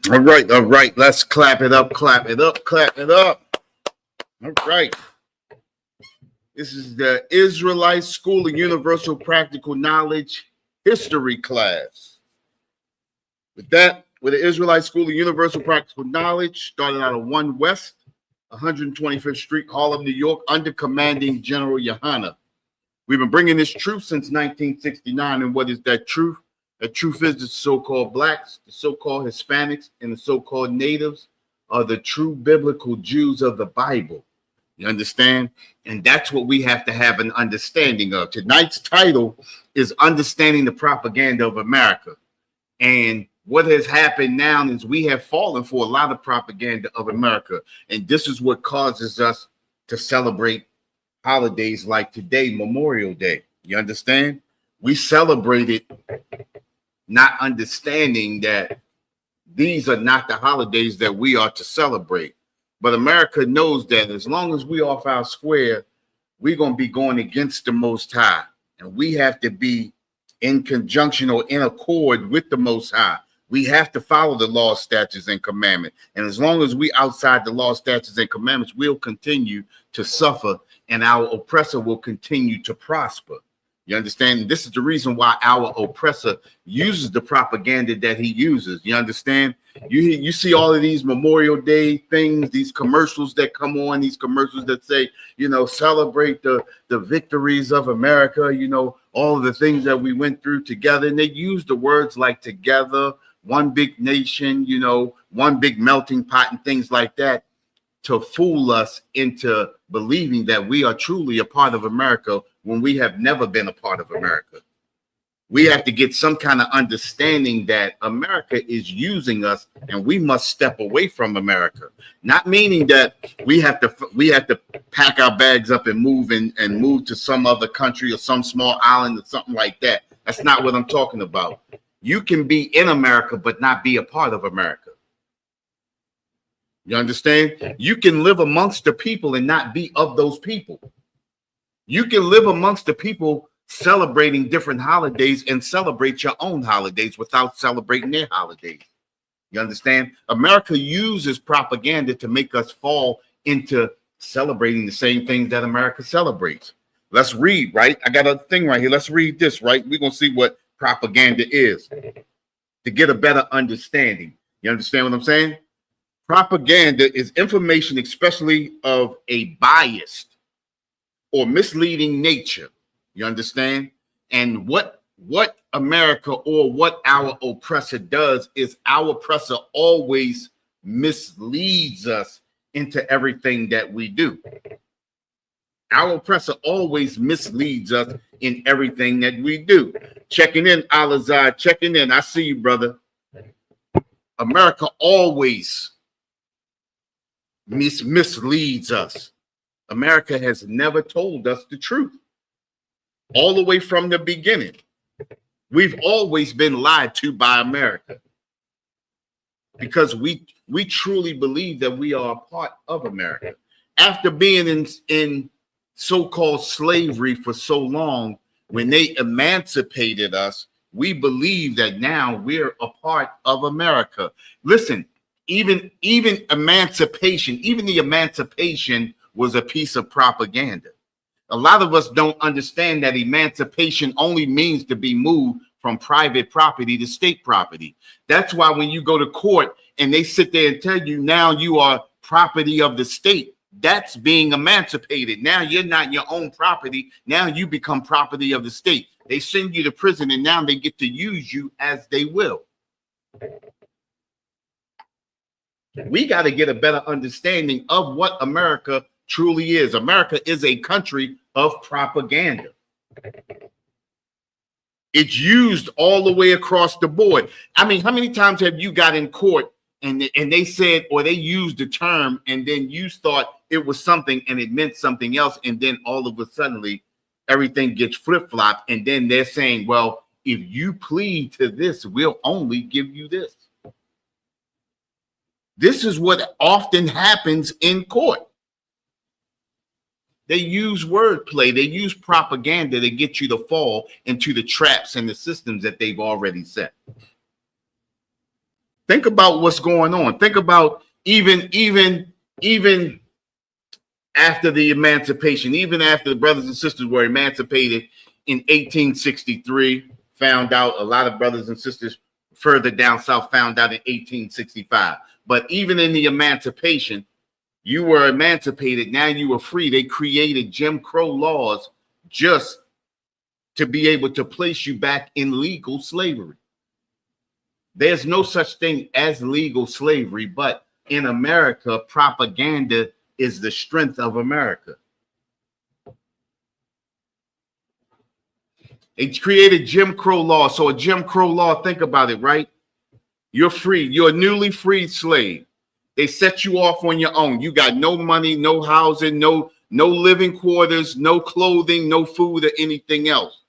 All right, all right. Let's clap it up, clap it up, clap it up. All right. This is the Israelite School of Universal Practical Knowledge history class. With that, with the Israelite School of Universal Practical Knowledge, started out of 1 West, 125th Street, Harlem, New York, under commanding General Yohana. We've been bringing this truth since 1969. And what is that truth? The truth is the so-called blacks, the so-called Hispanics, and the so-called natives are the true biblical Jews of the Bible. You understand? And that's what we have to have an understanding of. Tonight's title is Understanding the Propaganda of America. And what has happened now is we have fallen for a lot of propaganda of America. And this is what causes us to celebrate holidays like today, Memorial Day. You understand? We celebrate it not understanding that these are not the holidays that we are to celebrate. But America knows that as long as we off our square, we're going to be going against the Most High. And we have to be in conjunction or in accord with the Most High. We have to follow the law, statutes, and commandments. And as long as we outside the law, statutes, and commandments, we'll continue to suffer and our oppressor will continue to prosper. You understand? This is the reason why our oppressor uses the propaganda that he uses. You understand? You see all of these Memorial Day things, these commercials that come on, these commercials that say, you know, celebrate the victories of America, you know, all of the things that we went through together. And they use the words like together, one big nation, you know, one big melting pot and things like that to fool us into believing that we are truly a part of America when we have never been a part of America. We have to get some kind of understanding that America is using us and we must step away from America. Not meaning that we have to pack our bags up and move to some other country or some small island or something like that. That's not what I'm talking about. You can be in America but not be a part of America. You understand? You can live amongst the people and not be of those people. You can live amongst the people celebrating different holidays and celebrate your own holidays without celebrating their holidays. You understand? America uses propaganda to make us fall into celebrating the same things that America celebrates. Let's read, right? I got a thing right here. Let's read this, right? We're going to see what propaganda is to get a better understanding. You understand what I'm saying? Propaganda is information, especially of a biased or misleading nature. You understand? And what America or what our oppressor does is our oppressor always misleads us into everything that we do. Our oppressor always misleads us in everything that we do. Checking in, Alazar, checking in. I see you, brother. America always misleads us. America has never told us the truth. All the way from the beginning. We've always been lied to by America. Because we truly believe that we are a part of America. After being in so-called slavery for so long, when they emancipated us, we believe that now we're a part of America. Listen, even emancipation, even the emancipation was a piece of propaganda. A lot of us don't understand that emancipation only means to be moved from private property to state property. That's why when you go to court and they sit there and tell you now you are property of the state, that's being emancipated. Now you're not your own property. Now you become property of the state. They send you to prison and now they get to use you as they will. We got to get a better understanding of what America truly is. America is a country of propaganda. It's used all the way across the board. I mean, how many times have you got in court and they said, or they used the term, and then you thought it was something and it meant something else, and then all of a sudden everything gets flip-flopped, and then they're saying, well, if you plead to this, we'll only give you this. This is what often happens in court. They use wordplay. They use propaganda to get you to fall into the traps and the systems that they've already set. Think about what's going on. Think about even after the emancipation, even after the brothers and sisters were emancipated in 1863, found out a lot of brothers and sisters further down south found out in 1865. But even in the emancipation, you were emancipated. Now you were free. They created Jim Crow laws just to be able to place you back in legal slavery. There's no such thing as legal slavery, but in America, propaganda is the strength of America. They created Jim Crow law. So a Jim Crow law, think about it, right? You're free. You're a newly freed slave. They set you off on your own. You got no money, no housing, no living quarters, no clothing, no food or anything else.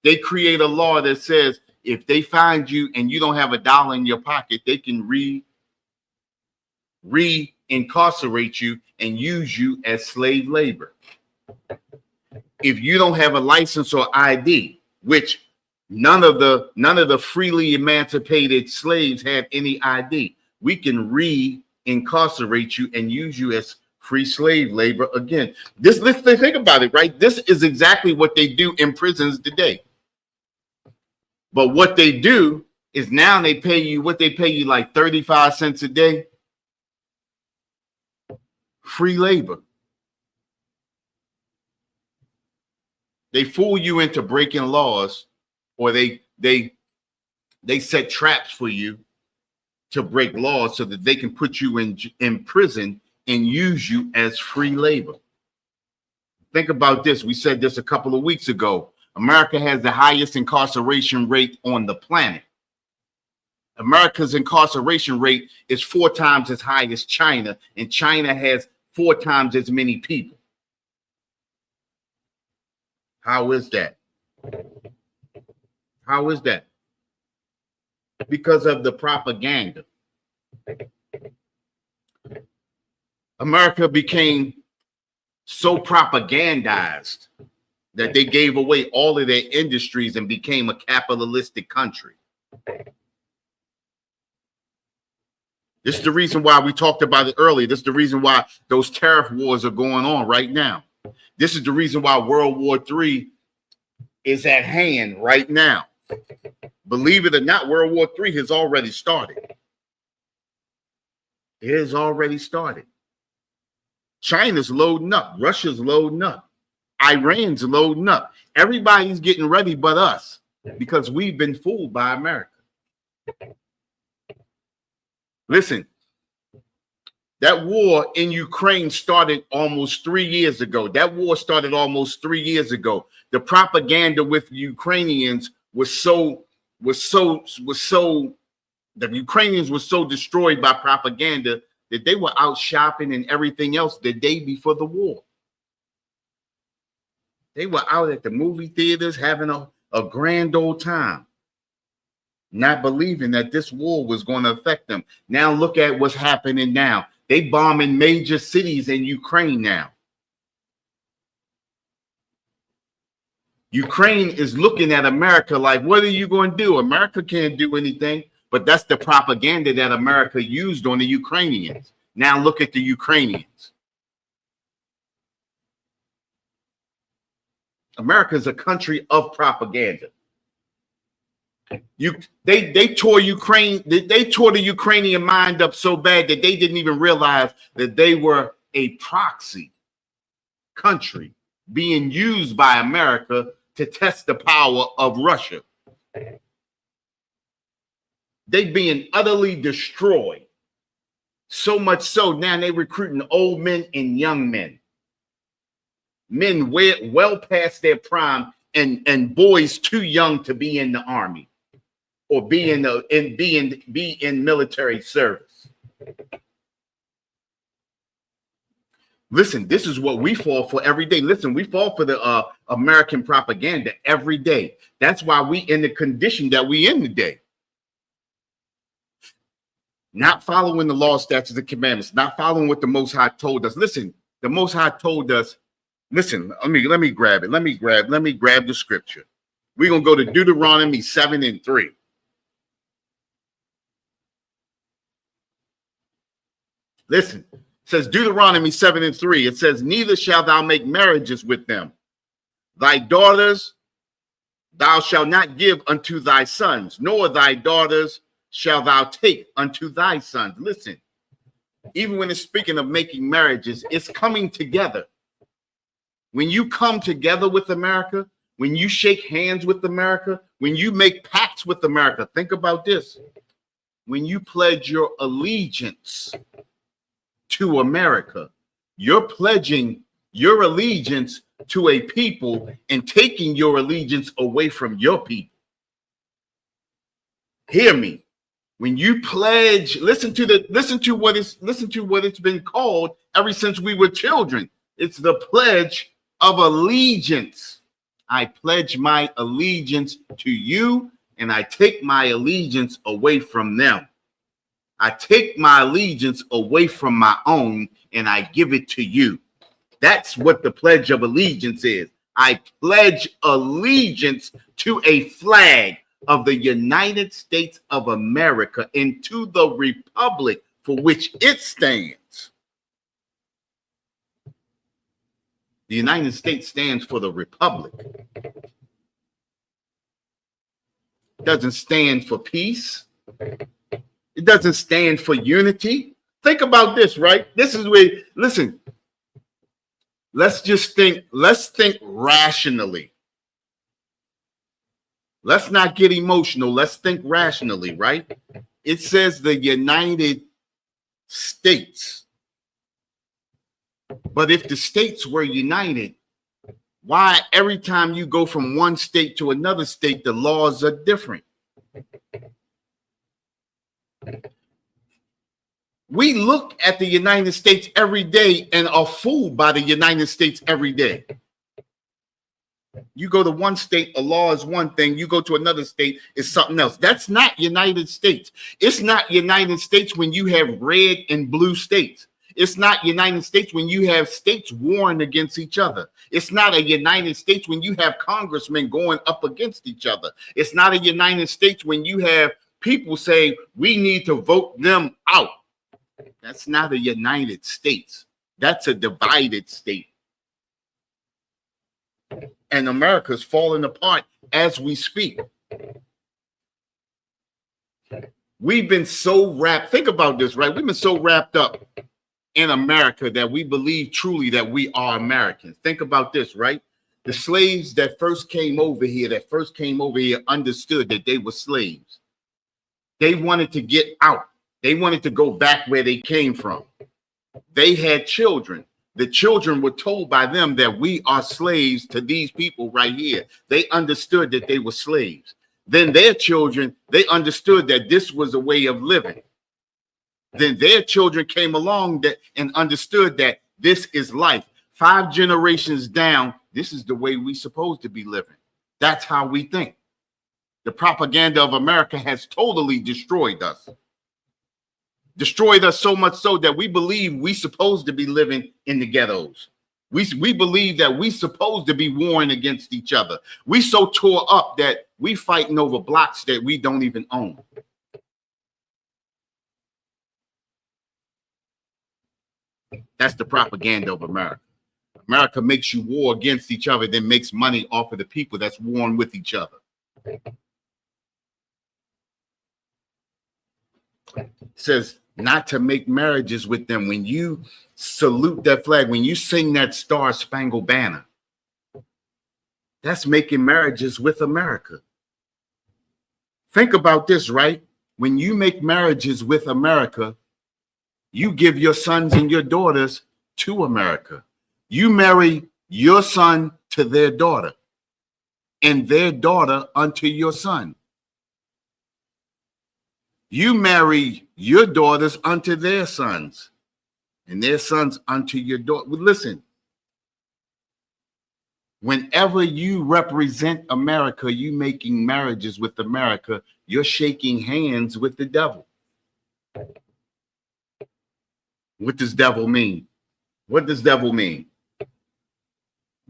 They create a law that says if they find you and you don't have $1 in your pocket, they can re-incarcerate you and use you as slave labor. If you don't have a license or ID, which none of the freely emancipated slaves have any ID, we can re-incarcerate you and use you as free slave labor again. Let's think about it, right? This is exactly what they do in prisons today. But what they do is now they pay you like 35 cents a day. Free labor. They fool you into breaking laws, or they set traps for you to break laws so that they can put you in prison and use you as free labor. Think about this. We said this a couple of weeks ago. America has the highest incarceration rate on the planet. America's incarceration rate is 4 times as high as China, and China has 4 times as many people. How is that? How is that? Because of the propaganda. America became so propagandized that they gave away all of their industries and became a capitalistic country. This is the reason why we talked about it earlier. This is the reason why those tariff wars are going on right now. This is the reason why World War III is at hand right now. Believe it or not, World War III has already started. It has already started. China's loading up. Russia's loading up. Iran's loading up. Everybody's getting ready but us because we've been fooled by America. Listen, that war in Ukraine started almost 3 years ago. That war started almost 3 years ago. The propaganda with Ukrainians was so the Ukrainians were so destroyed by propaganda that they were out shopping and everything else the day before the war. They were out at the movie theaters having a grand old time, not believing that this war was going to affect them. Now look at what's happening now. They bombing major cities in Ukraine now. Ukraine is looking at America like, what are you going to do? America can't do anything. But that's the propaganda that America used on the Ukrainians. Now look at the Ukrainians. America is a country of propaganda. They tore Ukraine. They tore the Ukrainian mind up so bad that they didn't even realize that they were a proxy country being used by America to test the power of Russia. They being utterly destroyed. So much so now they recruiting old men and young men. Men well past their prime and boys too young to be in the army or be in military service. Listen, this is what we fall for every day. Listen, we fall for the American propaganda every day. That's why we in the condition that we in today. Not following the law, statutes, and commandments, not following what the Most High told us. Listen, the Most High told us, listen, let me grab it. Let me grab the scripture. We're going to go to Deuteronomy 7:3. Listen, it says Deuteronomy 7:3. It says, neither shalt thou make marriages with them. Thy daughters thou shalt not give unto thy sons, nor thy daughters shalt thou take unto thy sons. Listen, even when it's speaking of making marriages, it's coming together. When you come together with America, when you shake hands with America, when you make pacts with America, think about this. When you pledge your allegiance to America, you're pledging your allegiance to a people and taking your allegiance away from your people. Hear me. When you pledge, listen to what it's been called ever since we were children. It's the pledge of allegiance. I pledge my allegiance to you, and I take my allegiance away from them. I take my allegiance away from my own, and I give it to you. That's what the Pledge of Allegiance is. I pledge allegiance to a flag of the United States of America and to the republic for which it stands. The United States stands for the republic. It doesn't stand for peace. It doesn't stand for unity. Think about this, right? This is where, listen, let's think rationally. Let's not get emotional. Let's think rationally, right? It says the United States. But if the states were united, why every time you go from one state to another state, the laws are different? We look at the United States every day and are fooled by the United States every day. You go to one state, a law is one thing. You go to another state, it's something else. That's not United States. It's not United States when you have red and blue states. It's not United States when you have states warring against each other. It's not a United States when you have congressmen going up against each other. It's not a United States when you have people saying we need to vote them out. That's not a United States. That's a divided state. And America's falling apart as we speak. We've been so wrapped. Think about this, right? We've been so wrapped up in America that we believe truly that we are Americans. Think about this, right? The slaves that first came over here, understood that they were slaves. They wanted to get out. They wanted to go back where they came from. They had children. The children were told by them that we are slaves to these people right here. They understood that they were slaves. Then their children, they understood that this was a way of living. Then their children came along and understood that this is life. 5 generations down, this is the way we're supposed to be living. That's how we think. The propaganda of America has totally destroyed us. Destroyed us so much so that we believe we're supposed to be living in the ghettos. We believe that we're supposed to be warring against each other. We so tore up that we fighting over blocks that we don't even own. That's the propaganda of America. America makes you war against each other, then makes money off of the people that's warring with each other. It says not to make marriages with them. When you salute that flag, when you sing that Star Spangled Banner, that's making marriages with America. Think about this, right? When you make marriages with America, you give your sons and your daughters to America. You marry your son to their daughter and their daughter unto your son. You marry your daughters unto their sons and their sons unto your daughter. Listen, whenever you represent America, you making marriages with America, you're shaking hands with the devil. What does devil mean? What does devil mean?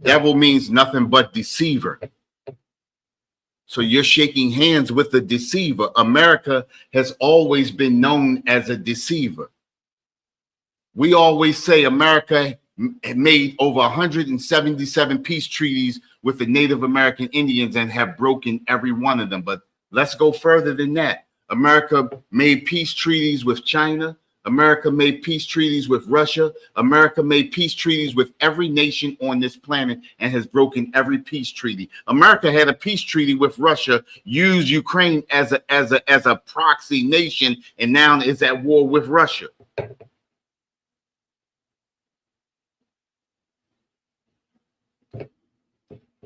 Devil means nothing but deceiver. So you're shaking hands with a deceiver. America has always been known as a deceiver. We always say America made over 177 peace treaties with the Native American Indians and have broken every one of them. But let's go further than that. America made peace treaties with China. America made peace treaties with Russia. America made peace treaties with every nation on this planet and has broken every peace treaty. America had a peace treaty with Russia, used Ukraine as a proxy nation, and now is at war with Russia.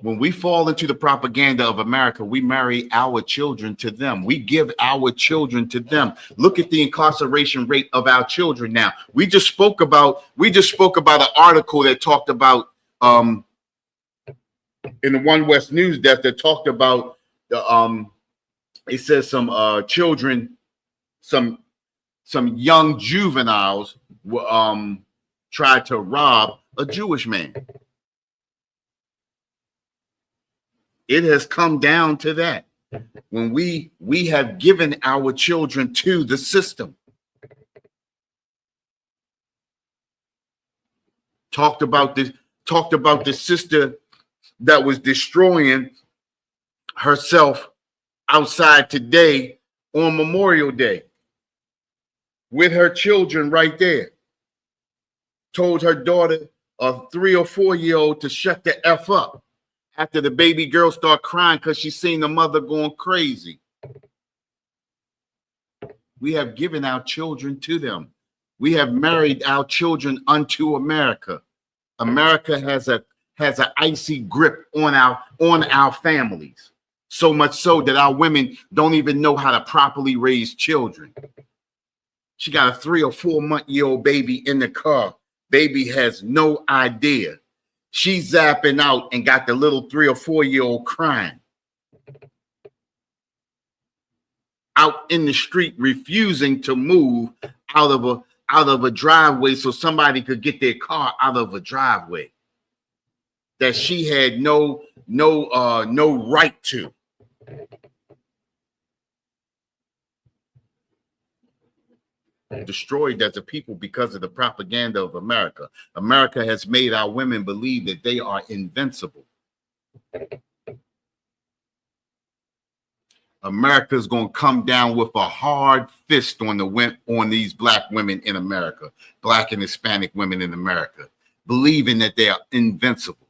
When we fall into the propaganda of America, we marry our children to them. We give our children to them. Look at the incarceration rate of our children now. We just spoke about an article that talked about in the One West News Desk that talked about the it says some children, some young juveniles tried to rob a Jewish man. It has come down to that. When we have given our children to the system. Talked about the sister that was destroying herself outside today on Memorial Day with her children right there. Told her daughter, a 3 or 4-year-old, to shut the F up. After the baby girl started crying because she seen the mother going crazy. We have given our children to them. We have married our children unto America. America has an icy grip on our families. So much so that our women don't even know how to properly raise children. She got a 3 or 4-month-old baby in the car. Baby has no idea. She's zapping out and got the little 3 or 4-year-old crying. Out in the street, refusing to move out of a driveway so somebody could get their car out of a driveway that she had no right to. Destroyed as a people because of the propaganda of America. America has made our women believe that they are invincible. America's going to come down with a hard fist on these black women in America, black and Hispanic women in America, believing that they are invincible.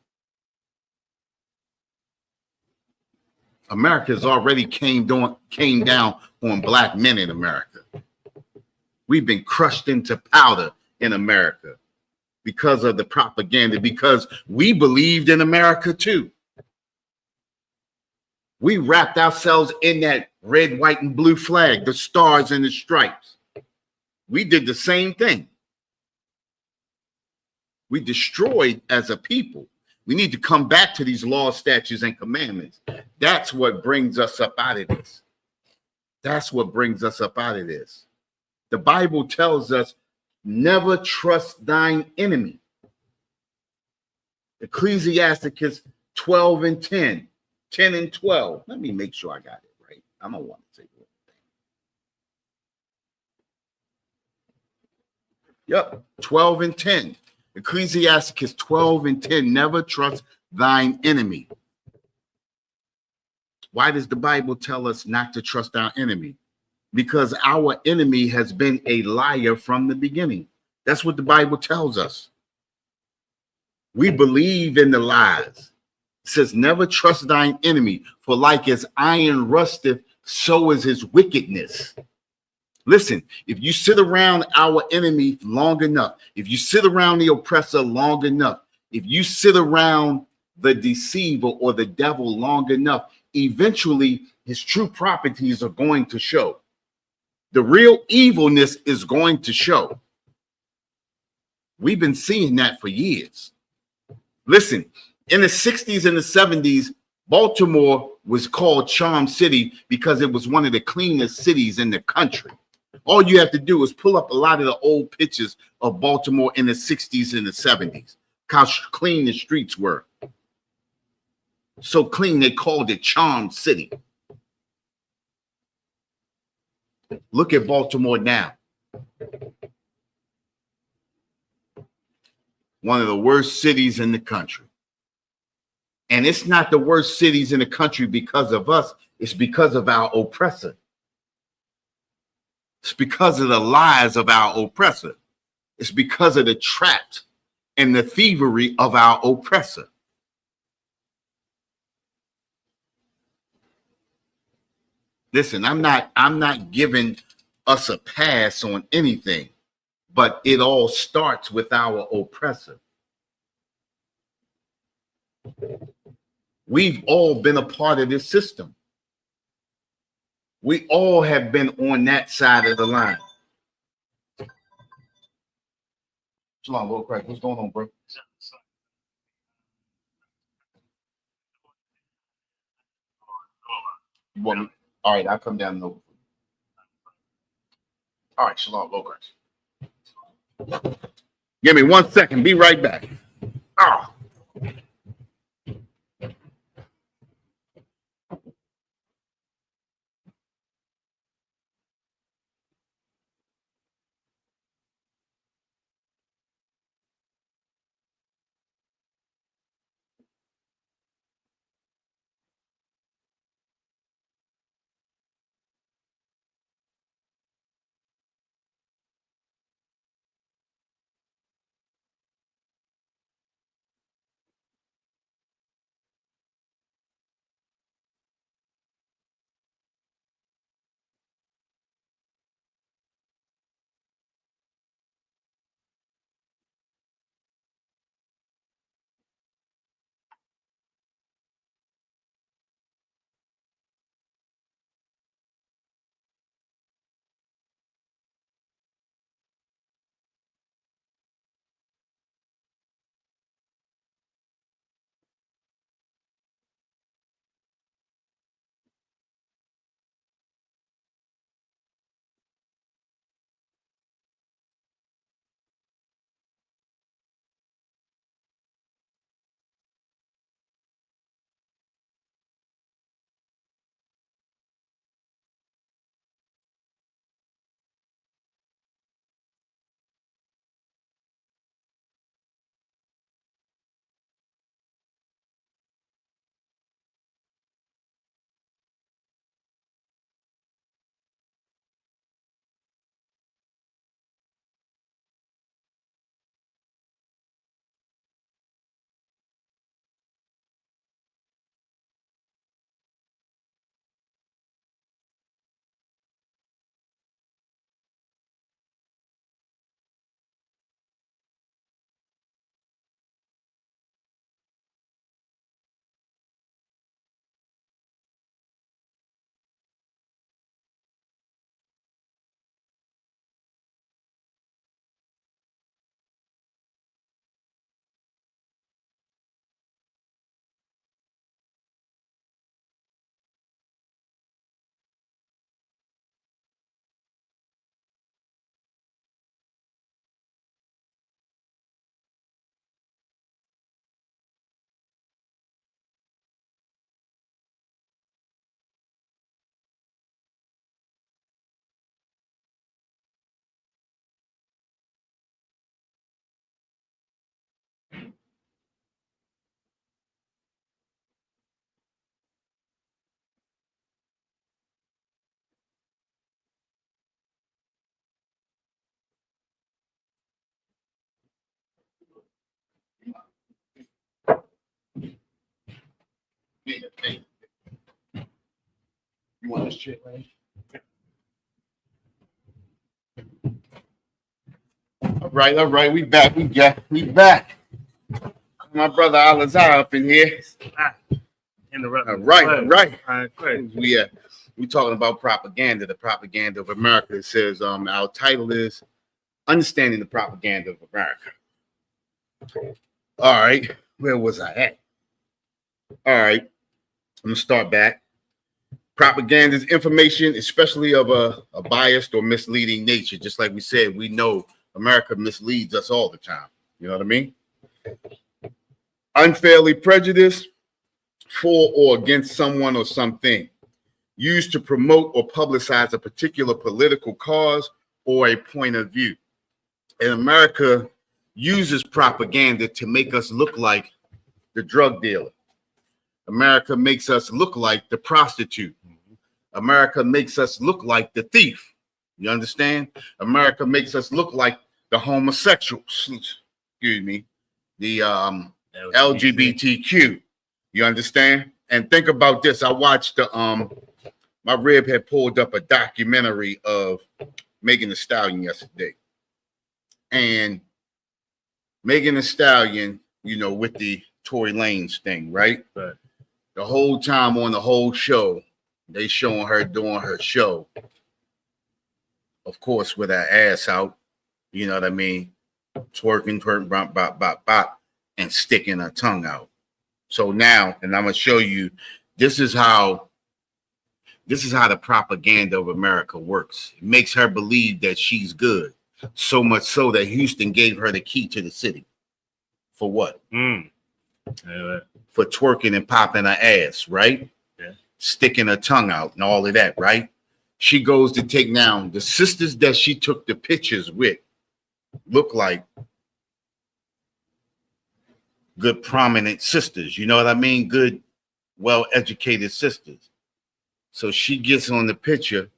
America has already came down on black men in America. We've been crushed into powder in America because of the propaganda, because we believed in America too. We wrapped ourselves in that red, white, and blue flag, the stars and the stripes. We did the same thing. We destroyed as a people. We need to come back to these laws, statutes, and commandments. That's what brings us up out of this. That's what brings us up out of this. The Bible tells us, never trust thine enemy. Ecclesiasticus 12 and 10, 10 and 12. Let me make sure I got it right. I don't want to take it. Yep, 12 and 10. Ecclesiasticus 12 and 10. Never trust thine enemy. Why does the Bible tell us not to trust our enemy? Because our enemy has been a liar from the beginning. That's what the Bible tells us. We believe in the lies. It says, never trust thine enemy, for like as iron rusteth, so is his wickedness. Listen, if you sit around our enemy long enough, if you sit around the oppressor long enough, if you sit around the deceiver or the devil long enough, eventually his true properties are going to show. The real evilness is going to show. We've been seeing that for years. Listen, in the 60s and the 70s, Baltimore was called Charm City because it was one of the cleanest cities in the country. All you have to do is pull up a lot of the old pictures of Baltimore in the 60s and the 70s, how clean the streets were. So clean, they called it Charm City. Look at Baltimore now. one of the worst cities in the country. And it's not the worst cities in the country because of us. It's because of our oppressor. It's because of the lies of our oppressor. It's because of the trap and the thievery of our oppressor. Listen, I'm not giving us a pass on anything, but it all starts with our oppressor. We've all been a part of this system. We all have been on that side of the line. Shalom, Lord Christ. What's going on, bro? You want me? All right, I'll come down and over. All right, Shalom, Lord Christ. Give me 1 second. Be right back. Oh. You want this shit, right? All right. We back. We back. My brother Alazar up in here. All right. We talking about propaganda, the propaganda of America. It says our title is Understanding the Propaganda of America. All right, where was I at? All right, I'm gonna start back. Propaganda is information, especially of a biased or misleading nature. Just like we said, we know America misleads us all the time. You know what I mean? Unfairly prejudiced for or against someone or something, used to promote or publicize a particular political cause or a point of view. In America, uses propaganda to make us look like the drug dealer. America makes us look like the prostitute. America makes us look like the thief. You understand? America makes us look like the homosexual. Excuse me. The LGBTQ. You understand? And think about this. I watched my rib had pulled up a documentary of Megan Thee Stallion yesterday. And Megan Thee Stallion, you know, with the Tory Lanez thing, right? Right. The whole time on the whole show, they showing her doing her show. Of course, with her ass out, you know what I mean? Twerking, bop, bop, bop, bop, and sticking her tongue out. So now, and I'm gonna show you, this is how the propaganda of America works. It makes her believe that she's good. So much so that Houston gave her the key to the city. For what? For twerking and popping her ass, right? Yeah. Sticking her tongue out and all of that, right? She goes to take down the sisters that she took the pictures with, look like good, prominent sisters. You know what I mean? Good, well-educated sisters. So she gets on the picture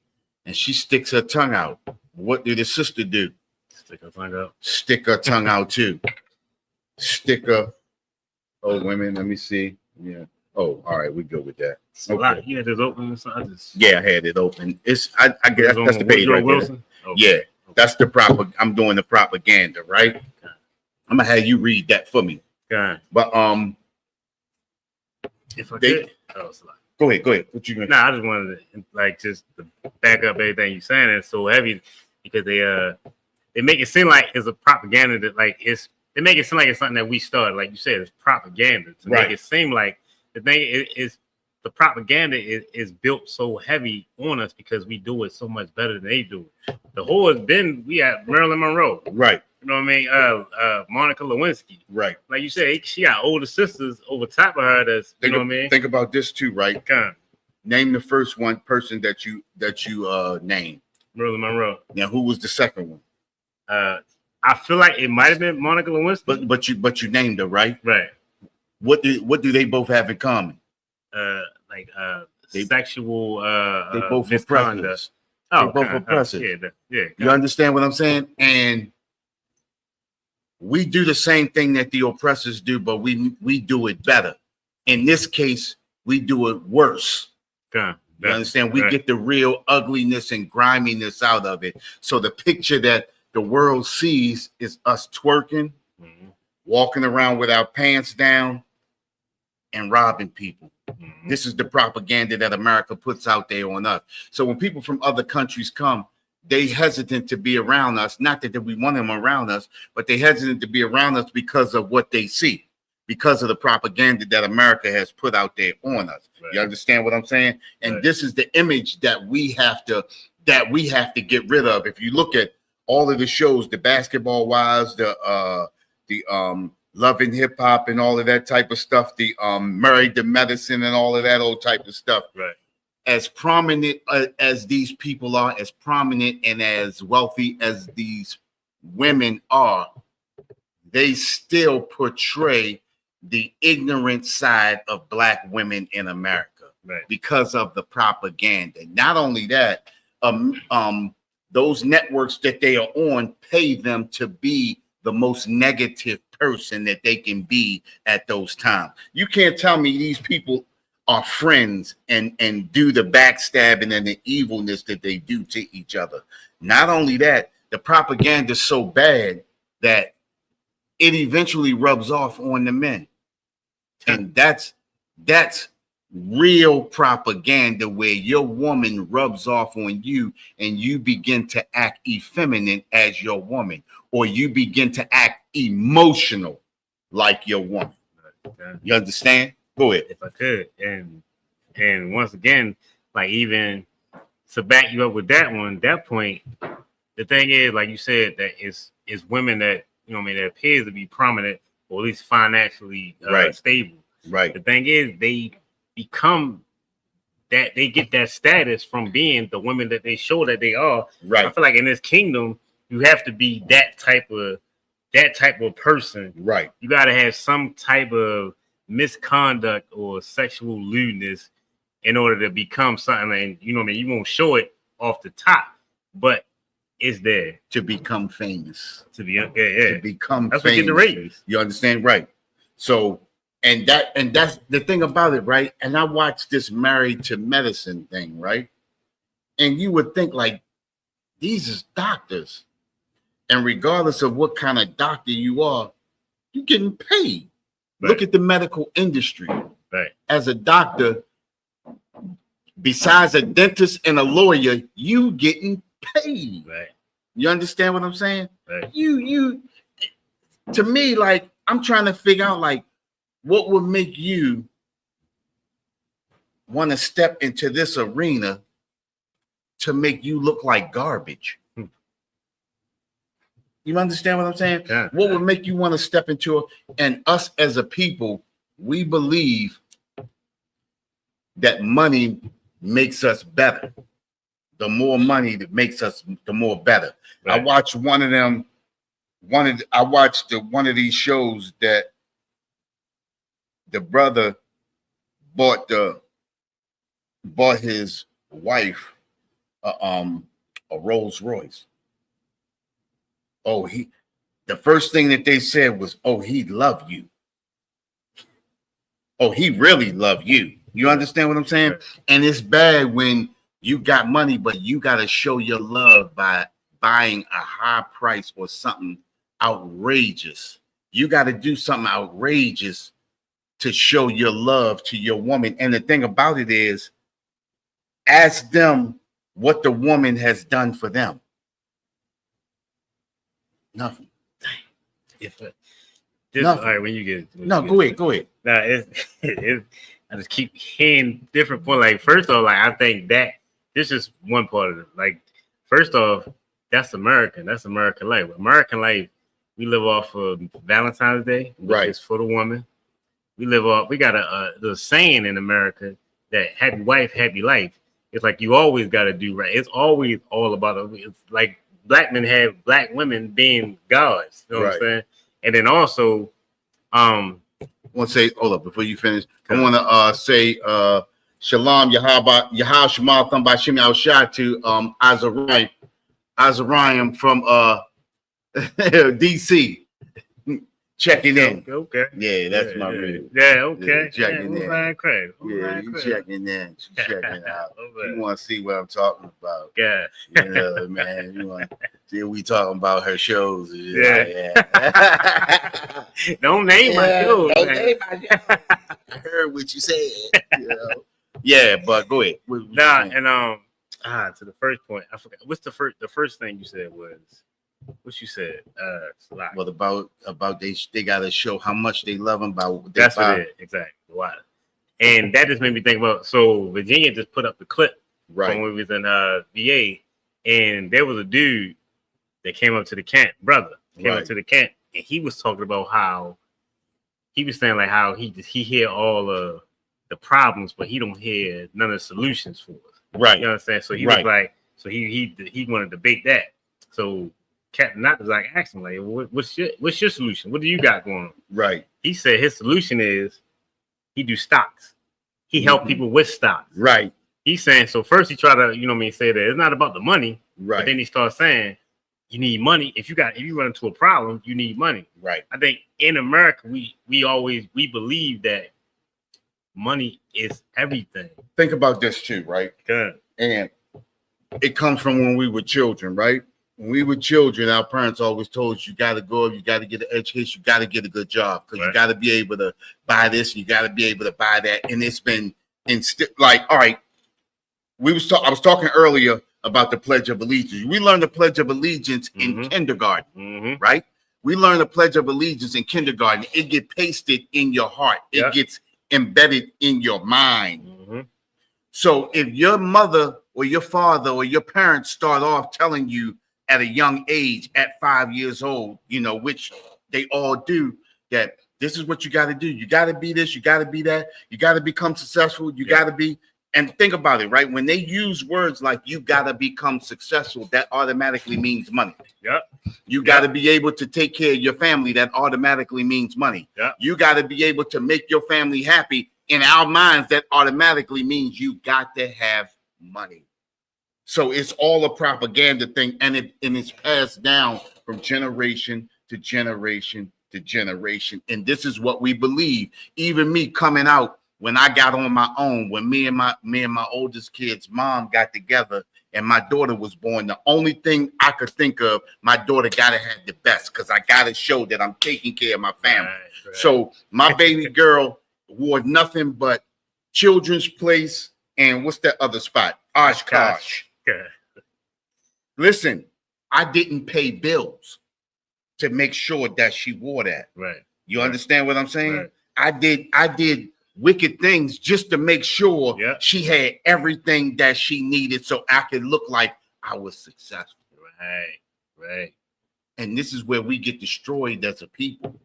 and she sticks her tongue out. What did the sister do? Stick her tongue out. Stick her tongue out too. Stick her. Oh, women, let me see. Yeah. Oh, all right, we go with that. Okay. You had this open. So yeah, I had it open. I guess that's the page right there. Okay. Yeah, that's the I'm doing the propaganda, right? Okay. I'm gonna have you read that for me. Okay. But if I could, go ahead. What you gonna? Nah, I just wanted to just to back up everything you're saying. It's so heavy because they make it seem like it's a propaganda that they make it seem like it's something that we started. Like you said, it's propaganda to make it seem like the thing is the propaganda is built so heavy on us because we do it so much better than they do. The whole has been we had Marilyn Monroe, right? You know what I mean? Monica Lewinsky, right? Like you said, she got older sisters over top of her. That's you know what I mean? Think about this too, right? Name the first person that you named. Marilyn Monroe. Now, who was the second one? I feel like it might have been Monica Lewinsky. But you named her, right? Right. What do they both have in common? Sexual they both misconduct. They both oppressive. Yeah. You understand what I'm saying? And we do the same thing that the oppressors do, but we do it better. In this case, we do it worse. You understand? We get the real ugliness and griminess out of it. So the picture that the world sees is us twerking, walking around with our pants down, and robbing people. This is the propaganda that America puts out there on us. So when people from other countries come, they hesitant to be around us. Not that we want them around us, but they hesitant to be around us because of what they see, because of the propaganda that America has put out there on us. Right. You understand what I'm saying? And this is the image that we have to get rid of. If you look at all of the shows, the Basketball Wives, the Love and Hip Hop and all of that type of stuff, the Married to Medicine and all of that old type of stuff. Right. As prominent as these people are, as prominent and as wealthy as these women are, they still portray the ignorant side of Black women in America because of the propaganda. Not only that, those networks that they are on pay them to be the most negative person that they can be at those times. You can't tell me these people are friends and do the backstabbing and the evilness that they do to each other. Not only that, the propaganda is so bad that it eventually rubs off on the men. And that's real propaganda, where your woman rubs off on you and you begin to act effeminate as your woman, or you begin to act emotional like your woman. You understand? Go ahead. If I could. And once again, like, even to back you up with that one, that point, the thing is, like you said, that it's women that, you know what I mean, that appears to be prominent or at least financially stable. Right. The thing is, they become that, they get that status from being the women that they show that they are. Right. I feel like in this kingdom, you have to be that type of that type of person, Right. you got to have some type of misconduct or sexual lewdness in order to become something. And you know what I mean? You won't show it off the top, but it's there To become famous. to be. Yeah. To become That's what famous. get the ratings. You understand? Right. So, and that's the thing about it, right? And I watched this Married to Medicine thing, right? And you would think like, these is doctors. And regardless of what kind of doctor you are, you're getting paid. Right. Look at the medical industry. Right. As a doctor, besides a dentist and a lawyer, you getting paid. Right. You understand what I'm saying? Right. You to me, like, I'm trying to figure out like what would make you want to step into this arena to make you look like garbage. You understand what I'm saying? Yeah. What would make you want to step into it? And us as a people, we believe that money makes us better. The more money that makes us, the more better. Right. I watched one of them. I watched one of these shows that the brother bought his wife a Rolls Royce. Oh, the first thing that they said was, oh, he loved you. Oh, he really loved you. You understand what I'm saying? Right. And it's bad when you got money, but you got to show your love by buying a high price or something outrageous. You got to do something outrageous to show your love to your woman. And the thing about it is, ask them what the woman has done for them. Nothing. If all Nothing. right, when you get No, go ahead. Nah, it's I just keep hearing different points. Like, first off, like, I think that this is one part of it. Like, first off, that's American. That's American life. American life, we live off of Valentine's Day, which Right. is for the woman. We got the saying in America that happy wife, happy life. It's like you always got to do right. It's always all about it. It's like black men have black women being gods. You know what I'm saying? And then also, I want to say, hold up, before you finish, I want to say Shalom Yahaba Shamal Thumba Shimi Al Shah to Azariah from DC. Checking in. Okay. Yeah, that's my reading. Yeah, okay. Checking in. Yeah, You checking in. She's checking out. Okay. You want to see what I'm talking about. Yeah. Yeah, man. You want to see we talking about her shows. Yeah. Don't name my shows. Don't name my shows. I heard what you said. You know? Yeah, but go ahead. What And to the first point, I forgot. What's the first thing you said was what you said? What about they gotta show how much they love him by that's what it is. Exactly. Why? And that just made me think about, so Virginia just put up the clip from when we was in VA, and there was a dude that came up to the camp, up to the camp, and he was talking about how he was saying like how he hear all the problems, but he don't hear none of the solutions for us. Right. You know what I'm saying? So he was like, so he wanted to debate that. So Captain Knott was like, ask him, like, what's your solution? What do you got going on? Right. He said his solution is he do stocks. He help people with stocks. Right. He's saying, so first he tried to, say that it's not about the money. Right. But then he starts saying, you need money. If you run into a problem, you need money. Right. I think in America, we believe that money is everything. Think about this too, right? Good. And it comes from when we were children, right? When we were children, our parents always told us, you got to go, you got to get an education, you got to get a good job, because you got to be able to buy this, you got to be able to buy that. And it's been like, all right, I was talking earlier about the Pledge of Allegiance. We learned the Pledge of Allegiance in kindergarten, right? We learned the Pledge of Allegiance in kindergarten. It gets pasted in your heart. It gets embedded in your mind. So if your mother or your father or your parents start off telling you at a young age, at 5 years old, which they all do, that this is what you got to do. You got to be this, you got to be that, you got to become successful, you got to be, and think about it, right? When they use words like you got to become successful, that automatically means money. Yep. You got to be able to take care of your family. That automatically means money. Yep. You got to be able to make your family happy. In our minds, that automatically means you got to have money. So it's all a propaganda thing, and it's passed down from generation to generation to generation. And this is what we believe. Even me coming out when I got on my own, when me and my oldest kid's mom got together and my daughter was born, the only thing I could think of, my daughter gotta have the best because I gotta show that I'm taking care of my family. Right. So my baby girl wore nothing but Children's Place and what's that other spot? Oshkosh. Yeah. Listen, I didn't pay bills to make sure that she wore that. Right. You understand what I'm saying? Right. I did wicked things just to make sure she had everything that she needed so I could look like I was successful. Right. And this is where we get destroyed as a people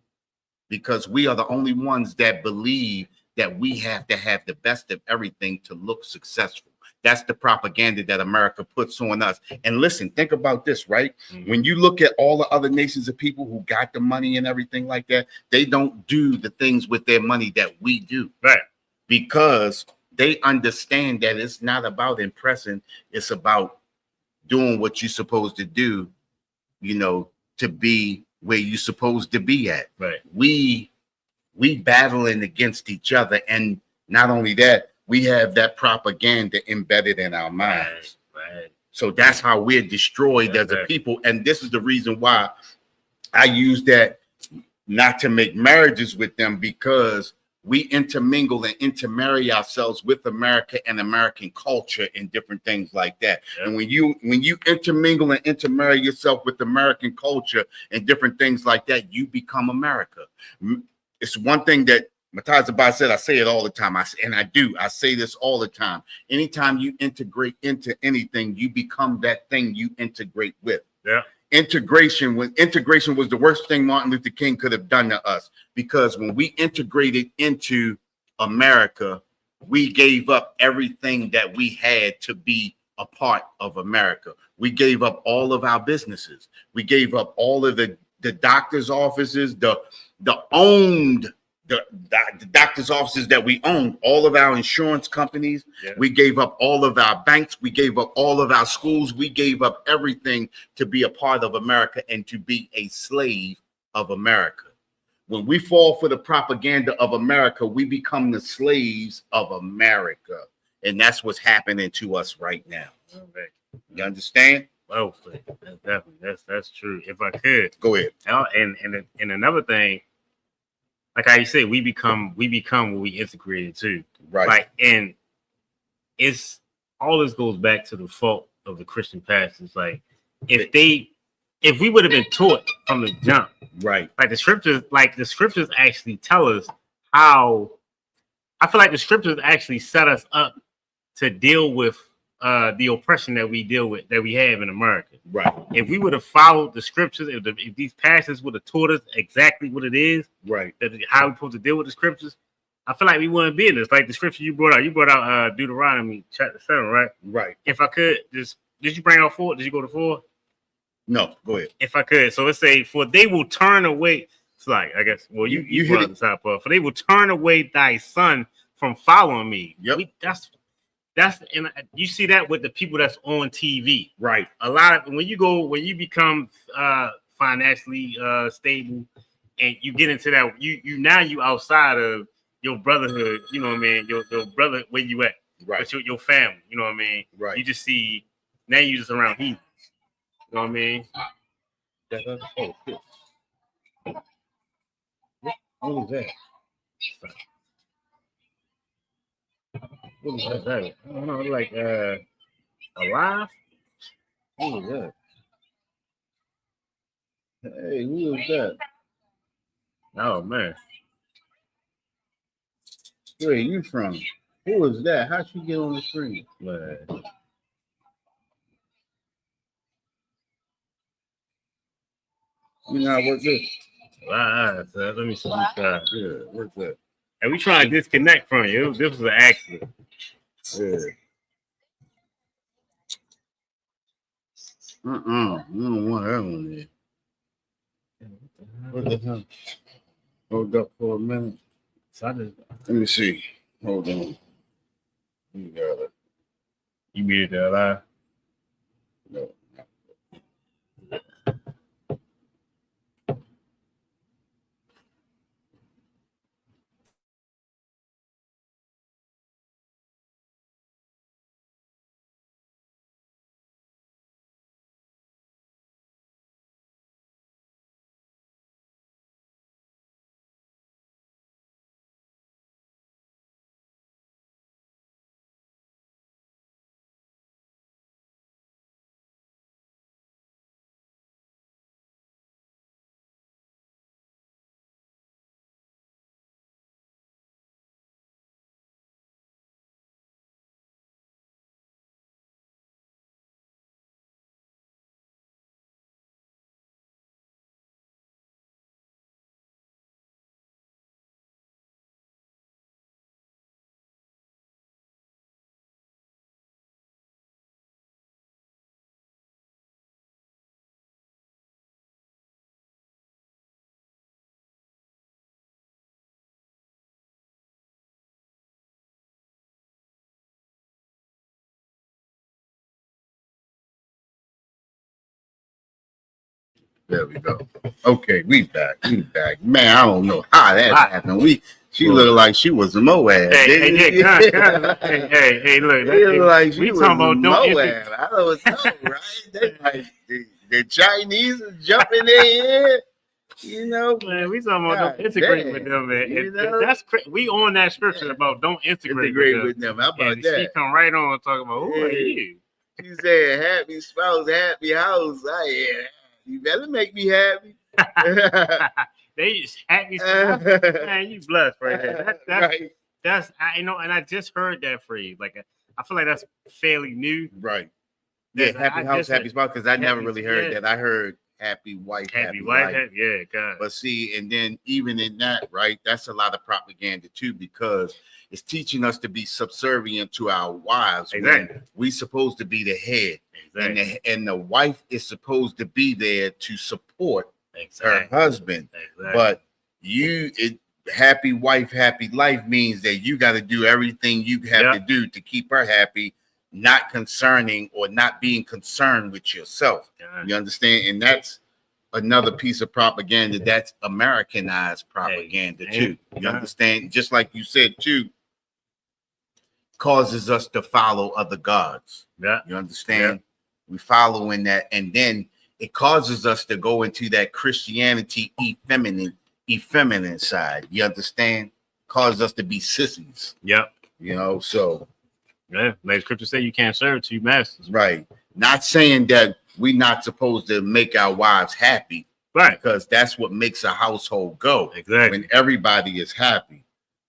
because we are the only ones that believe that we have to have the best of everything to look successful. That's the propaganda that America puts on us. And listen, think about this, right? Mm-hmm. When you look at all the other nations of people who got the money and everything like that, they don't do the things with their money that we do. Right. Because they understand that it's not about impressing. It's about doing what you're supposed to do, you know, to be where you're supposed to be at. Right. We battling against each other. And not only that, we have that propaganda embedded in our minds. Right. So that's how we're destroyed as a people. And this is the reason why I use that not to make marriages with them, because we intermingle and intermarry ourselves with America and American culture and different things like that. Yep. And when you intermingle and intermarry yourself with American culture and different things like that, you become America. It's one thing that Matazabai said, I say it all the time. I say this all the time. Anytime you integrate into anything, you become that thing you integrate with. Yeah. Integration was the worst thing Martin Luther King could have done to us, because when we integrated into America, we gave up everything that we had to be a part of America. We gave up all of our businesses. We gave up all of the doctor's offices, the doctor's offices that we owned, all of our insurance companies. Yeah. We gave up all of our banks. We gave up all of our schools. We gave up everything to be a part of America and to be a slave of America. When we fall for the propaganda of America, we become the slaves of America. And that's what's happening to us right now. Okay. You understand? Oh, that's definitely that's true. If I could go ahead. And another thing, like how you say, we become what we integrated to. Right. Like, and it's all this goes back to the fault of the Christian pastors. Like, if we would have been taught from the jump, right? Like the scriptures actually tell us how. I feel like the scriptures actually set us up to deal with the oppression that we have in America. Right. If we would have followed the scriptures, if these pastors would have taught us exactly what it is, right, how we're supposed to deal with the scriptures, I feel like we wouldn't be in this. Like the scripture you brought out Deuteronomy chapter 7, right? Right. If I could, did you bring out 4? Did you go to 4? No, go ahead. If I could, so let's say, for they will turn away. It's like, I guess, well, you brought the top up. For they will turn away thy son from following me. Yep. That's and you see that with the people that's on TV. Right. A lot of when you become financially stable and you get into that, you outside of your brotherhood, you know what I mean? Your brother, where you at? Right. With your family, you know what I mean? Right. You just see now you just around heathens. You know what I mean? What was that? What was that? I don't know, like alive? Who was that? Hey, who was that? Oh man. Where are you from? Who was that? How'd you get on the screen? Man. You know how work this? So let me see. Yeah, where's that? And we trying to disconnect from you. This was an accident. Yeah. I don't want that one there. What the hell? Hold up for a minute. So let me see. Hold on. You got it. You muted that live. No. There we go. Okay, we back. Man, I don't know how that happened. She looked like she was a Moab. Hey, look. Like she we was talking about Moab. I don't know, right? They like the Chinese is jumping in. You know, man, we talking about don't integrate with them, man. You know? That's we on that scripture about don't integrate with them. How about and that? She come right on talking about who are you? She said, "Happy spouse, happy house." You better make me happy. They just happy spouse. Man, you blessed right there. Right. That's and I just heard that phrase. Like I feel like that's fairly new. Right. Yeah, happy house, happy spouse. Because I never really heard that. I heard happy wife, happy life. Yeah, God. But see, and then even in that, right, that's a lot of propaganda too, because it's teaching us to be subservient to our wives. Exactly. When we supposed to be the head. Exactly. And the wife is supposed to be there to support her husband. Exactly. But happy wife, happy life means that you got to do everything you have to do to keep her happy, not concerning or not being concerned with yourself. You understand? And that's another piece of propaganda that's Americanized propaganda too. You understand? Just like you said too, causes us to follow other gods. Yeah. You understand? We follow in that, and then it causes us to go into that Christianity effeminate side. You understand? Causes us to be sissies. Yep. You know, so like scripture say, you can't serve two masters. Right. Not saying that we're not supposed to make our wives happy. Right. Because that's what makes a household go. Exactly. When everybody is happy.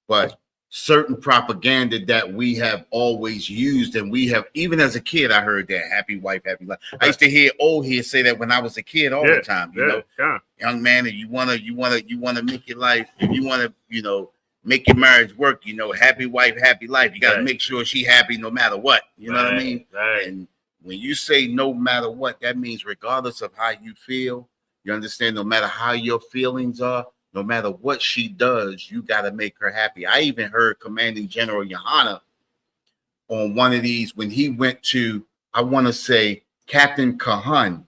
But certain propaganda that we have always used, and we have, even as a kid, I heard that happy wife, happy life. I used to hear old heads say that when I was a kid all the time. You know, young man, if you wanna make your life, if you wanna, make your marriage work, happy wife, happy life. You gotta make sure she happy no matter what. You know what I mean? Right. And when you say no matter what, that means regardless of how you feel, you understand, no matter how your feelings are, no matter what she does, you got to make her happy. I even heard Commanding General Yohana on one of these when he went to, I want to say, Captain Kahan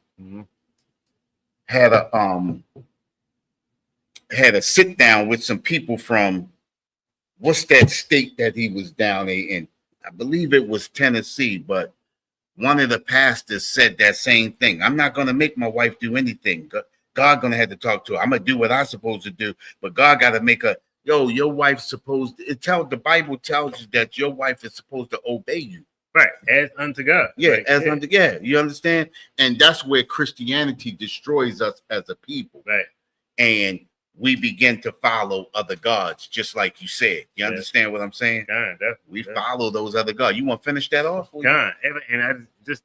had a sit down with some people from, what's that state that he was down in? I believe it was Tennessee, but one of the pastors said that same thing. I'm not going to make my wife do anything. God gonna have to talk to her. I'm gonna do what I'm supposed to do, but God got to make your wife's supposed to, the Bible tells you that your wife is supposed to obey you. Right, as unto God. You understand? And that's where Christianity destroys us as a people. Right. And we begin to follow other gods, just like you said. You understand what I'm saying? We follow those other gods. You want to finish that off? God, and I just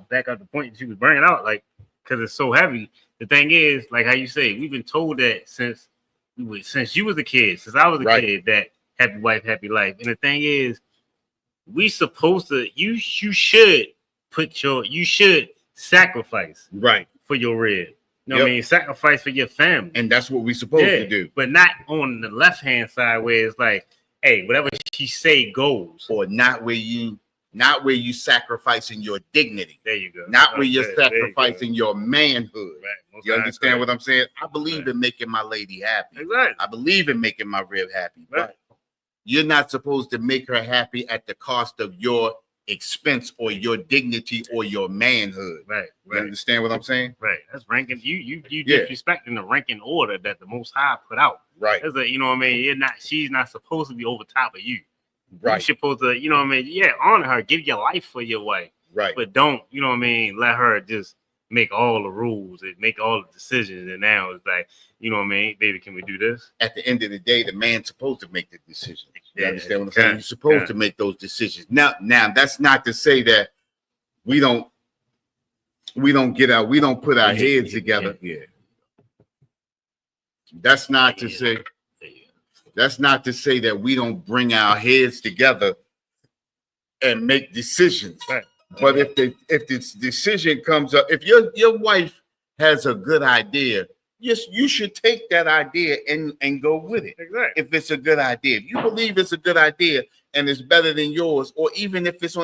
back up the point that you was bringing out, like, because it's so heavy. The thing is, like how you say, we've been told that since you was a kid, since I was a kid, that happy wife, happy life. And the thing is, we supposed to, you should sacrifice for your rib. You know what I mean? Sacrifice for your family. And that's what we're supposed to do. But not on the left-hand side where it's like, hey, whatever she say goes. Or not where you sacrificing your dignity. There you go. Not where you're sacrificing your manhood. Right. You understand what I'm saying? I believe in making my lady happy. Exactly. I believe in making my rib happy. Right. But you're not supposed to make her happy at the cost of your expense or your dignity or your manhood. Right. You understand what I'm saying? Right. That's ranking. You disrespecting the ranking order that the Most High put out. Right. That's you know what I mean? She's not supposed to be over top of you. Right. You're supposed to, you know what I mean? Yeah, honor her, give your life for your wife. Right. But don't, you know what I mean, let her just make all the rules and make all the decisions. And now it's like, you know what I mean, baby, can we do this? At the end of the day, the man's supposed to make the decision. You understand what I'm saying? You're supposed to make those decisions. Now, that's not to say that we don't put our heads together. Yeah. That's not to say that we don't bring our heads together and make decisions. Right. But if this decision comes up, if your wife has a good idea, yes, you should take that idea and go with it. Exactly. If it's a good idea, if you believe it's a good idea and it's better than yours, or even if it's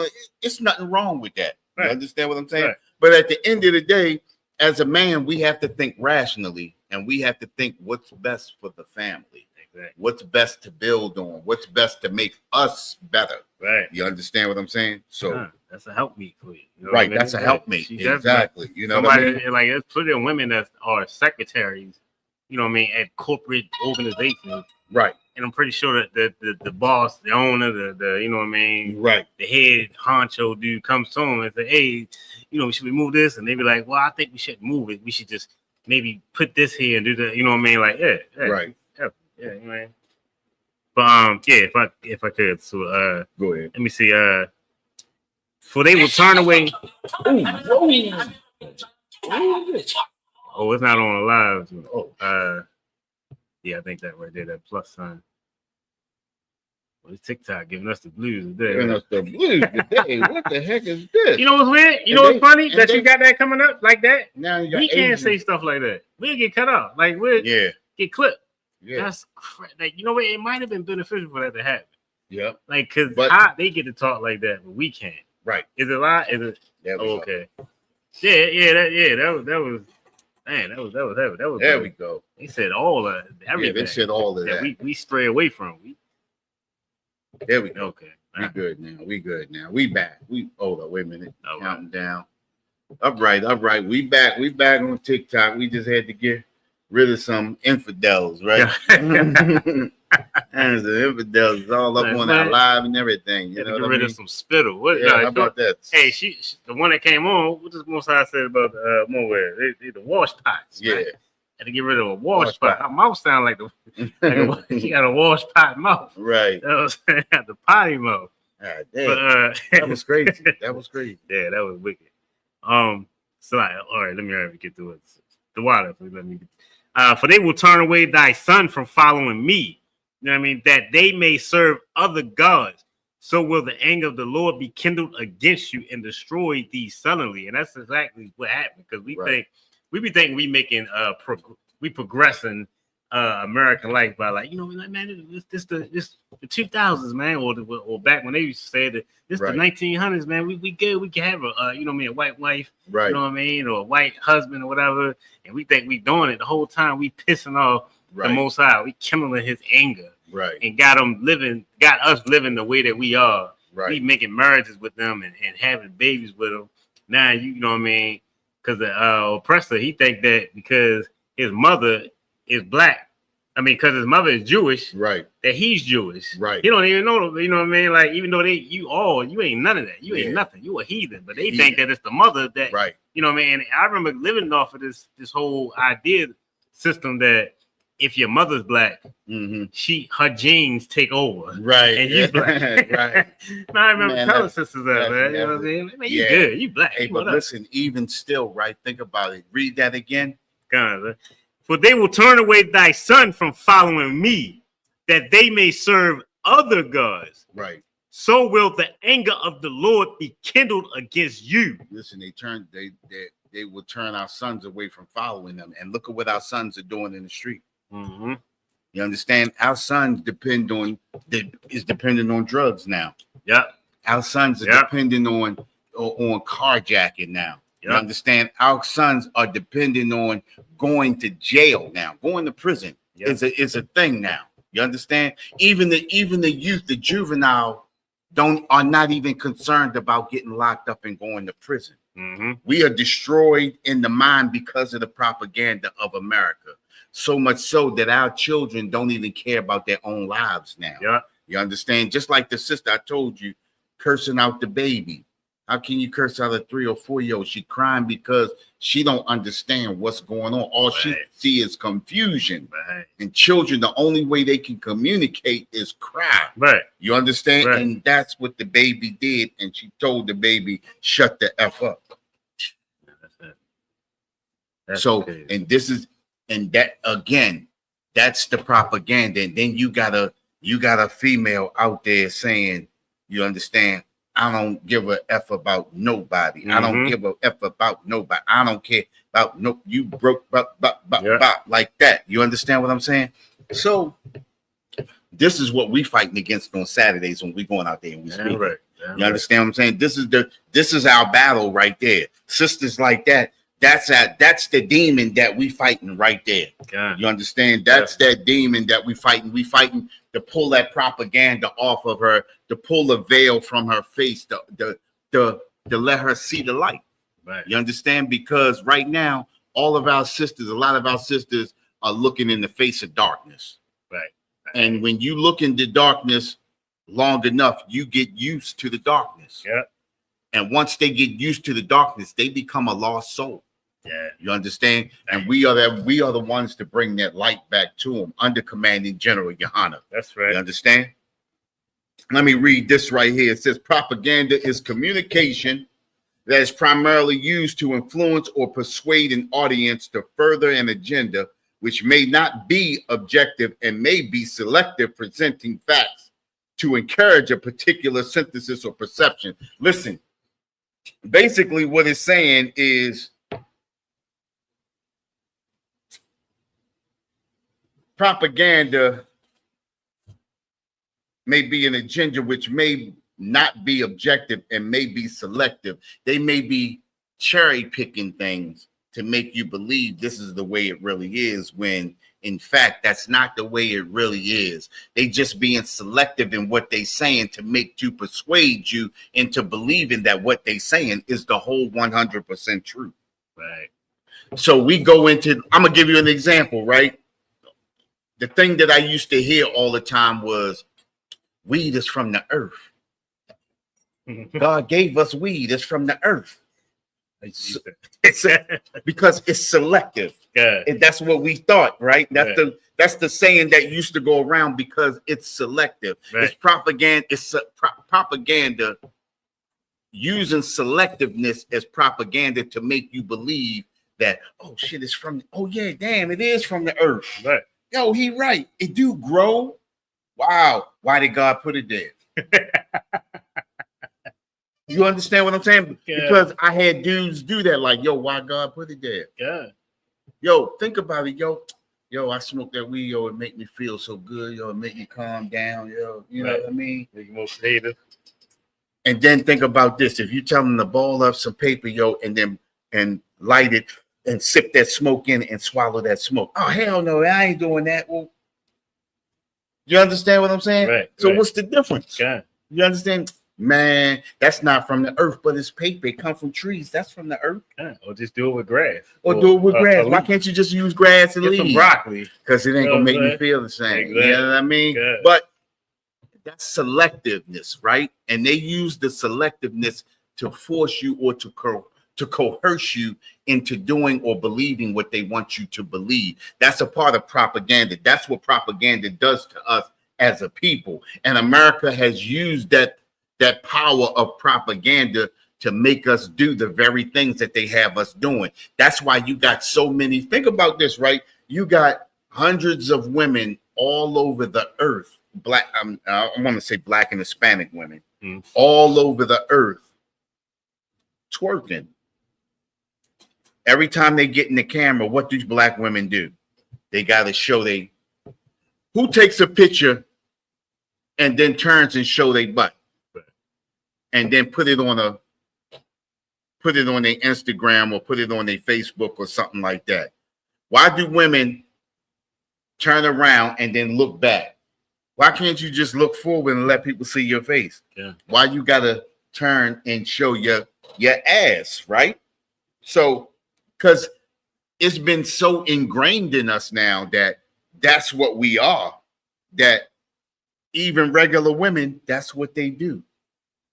nothing wrong with that. Right. You understand what I'm saying? Right. But at the end of the day, as a man, we have to think rationally, and we have to think what's best for the family. Exactly. What's best to build on? What's best to make us better? Right. You understand what I'm saying? So that's a helpmeet for you. You know right, what I mean? that's a helpmeet. Exactly. You know somebody, what I mean? like there's plenty of women that are secretaries, you know what I mean, at corporate organizations. Right. And I'm pretty sure that the boss, the owner, the you know what I mean, right, the head honcho dude comes to him and say, hey, you know, should we move this? And they be like, well, I think we shouldn't move it. We should just maybe put this here and do that. You know what I mean? Like, yeah. Right. Yeah, you know. But if I could, so go ahead. Let me see. For they will turn away. Oh, it's not on the live. Oh, yeah, I think that right there, that plus sign. Well, it's TikTok giving us the blues today. Giving us the blues today. What the heck is this? You know what's weird? You know what's funny? That you got that coming up like that? Now we can't say stuff like that. We'll get cut off. Like we'll get clipped. Yeah. That's like, you know what? It might have been beneficial for that to happen. Yeah. Like, because they get to talk like that, but we can't. Right. Is it a lie? Is it? Okay. That was. Man, that was heavy. That was. There we go. They said all of everything. Yeah, they said all of that. We stray away from. There we go. Okay. We good now. We good now. We back. Hold up. Wait a minute. All Counting down. All right. We back on TikTok. We just had to get rid of some infidels, right? And the infidels all up on our live and everything. You know, get rid of some spittle. What? Yeah, how about that? Hey, she the one that came on. What does Most High said about Moab? They the wash pots. Yeah. Right? Had to get rid of a wash pot. Her mouth sound like she got a wash pot mouth. Right. That was the potty mouth. Damn. But, that was crazy. That was crazy. Yeah, that was wicked. So all right, let me get through it. The water, please let me. For they will turn away thy son from following me. You know what I mean? That they may serve other gods. So will the anger of the Lord be kindled against you and destroy thee suddenly. And that's exactly what happened, because we be thinking we making we progressing American life by, like, you know, like, man, this the 2000s, man, or back when they used to say that this the 1900s, man. We good. We can have a you know what I mean, a white wife, right? You know what I mean, or a white husband or whatever, and we think we doing it the whole time. We pissing off the Most High. We kindling his anger, right? And got us living the way that we are. Right. We making marriages with them and having babies with them. Now you know what I mean, because the oppressor, he think that because his mother is black, I mean, because his mother is Jewish, right? That he's Jewish, right? You don't even know, you know what I mean? Like, even though you ain't none of that. You ain't nothing. You a heathen, but they think that it's the mother that, right? You know what I mean? And I remember living off of this whole idea system that if your mother's black, her genes take over, right? And you black, right? I remember telling sisters that, man. You know what I mean? Man, you good, you black. Hey, but listen, even still, right? Think about it. Read that again. For they will turn away thy son from following me, that they may serve other gods. Right. So will the anger of the Lord be kindled against you. Listen, they will turn our sons away from following them. And look at what our sons are doing in the street. Mm-hmm. You understand? Our sons dependent on drugs now. Yep. Our sons are dependent on carjacking now. You Yep. understand? Our sons are dependent on going to jail now. Going to prison is a thing now. You understand? Even the youth, the juvenile, are not even concerned about getting locked up and going to prison. Mm-hmm. We are destroyed in the mind because of the propaganda of America. So much so that our children don't even care about their own lives now. Yeah. You understand? Just like the sister I told you, cursing out the baby. How can you curse out a 3 or 4-year-old? She crying because she don't understand what's going on. All she see is confusion. Right. And children, the only way they can communicate is cry. Right. You understand? Right. And that's what the baby did. And she told the baby, shut the F up. Yeah, that's it. That's So, crazy. and this is, and that again, that's the propaganda. And then you got a female out there saying, you understand, I don't give a F about nobody. Mm-hmm. I don't give a F about nobody. I don't care about you broke like that. You understand what I'm saying? So this is what we fighting against on Saturdays when we going out there and we speak. Right. You understand what I'm saying? This is our battle right there. Sisters like that. That's the demon that we fighting right there. God. You understand? That's that demon that we fighting. We fighting to pull that propaganda off of her, to pull the veil from her face, to let her see the light. Right. You understand? Because right now, a lot of our sisters are looking in the face of darkness. Right. And when you look into darkness long enough, you get used to the darkness. Yeah. And once they get used to the darkness, they become a lost soul. Yeah. You understand? And we are the ones to bring that light back to them under commanding General Yohana. That's right. You understand? Let me read this right here. It says propaganda is communication that is primarily used to influence or persuade an audience to further an agenda which may not be objective and may be selective, presenting facts to encourage a particular synthesis or perception. Listen, basically what it's saying is propaganda may be an agenda which may not be objective and may be selective. They may be cherry picking things to make you believe this is the way it really is, when in fact that's not the way it really is. They just being selective in what they saying to persuade you into believing that what they saying is the whole 100% truth. Right. So we go into, I'm gonna give you an example, right? The thing that I used to hear all the time was, weed is from the earth. God gave us weed. It's from the earth. It's because it's selective. Yeah. And that's what we thought, right? Right. That's the saying that used to go around because it's selective. Right. It's propaganda. It's propaganda using selectiveness as propaganda to make you believe that, oh shit, it's from, oh yeah, damn, it is from the earth. Right. Yo, he right. It do grow. Wow. Why did God put it there? You understand what I'm saying? Yeah. Because I had dudes do that, like, yo, why God put it there? Yeah. Yo, think about it, yo. Yo, I smoke that weed, yo, it make me feel so good, yo, it make me calm down, yo. You know what I mean? Make you more creative. And then think about this. If you tell them to ball up some paper, yo, and light it and sip that smoke in and swallow that smoke. Oh, hell no, I ain't doing that. Well, you understand what I'm saying? Right. So right. what's the difference? Yeah. You understand? Man, that's not from the earth, but it's paper. It come from trees. That's from the earth. Yeah. Or just do it with grass. Or do it with grass. Why can't you just use grass and get some leaves? broccoli? Because it ain't You know gonna make what I'm me feel the same. Exactly. You know what I mean? Yeah. But that's selectiveness, right? And they use the selectiveness to force you or to coerce you into doing or believing what they want you to believe. That's a part of propaganda. That's what propaganda does to us as a people. And America has used that power of propaganda to make us do the very things that they have us doing. That's why you got so many. Think about this, right? You got hundreds of women all over the earth. Black, I want to say black and Hispanic women all over the earth twerking. Every time they get in the camera, what do black women do? They got to show who takes a picture and then turns and show their butt and then put it on their Instagram or put it on their Facebook or something like that. Why do women turn around and then look back? Why can't you just look forward and let people see your face? Yeah. Why you gotta turn and show your ass, right? So, because it's been so ingrained in us now that that's what we are, that even regular women, that's what they do.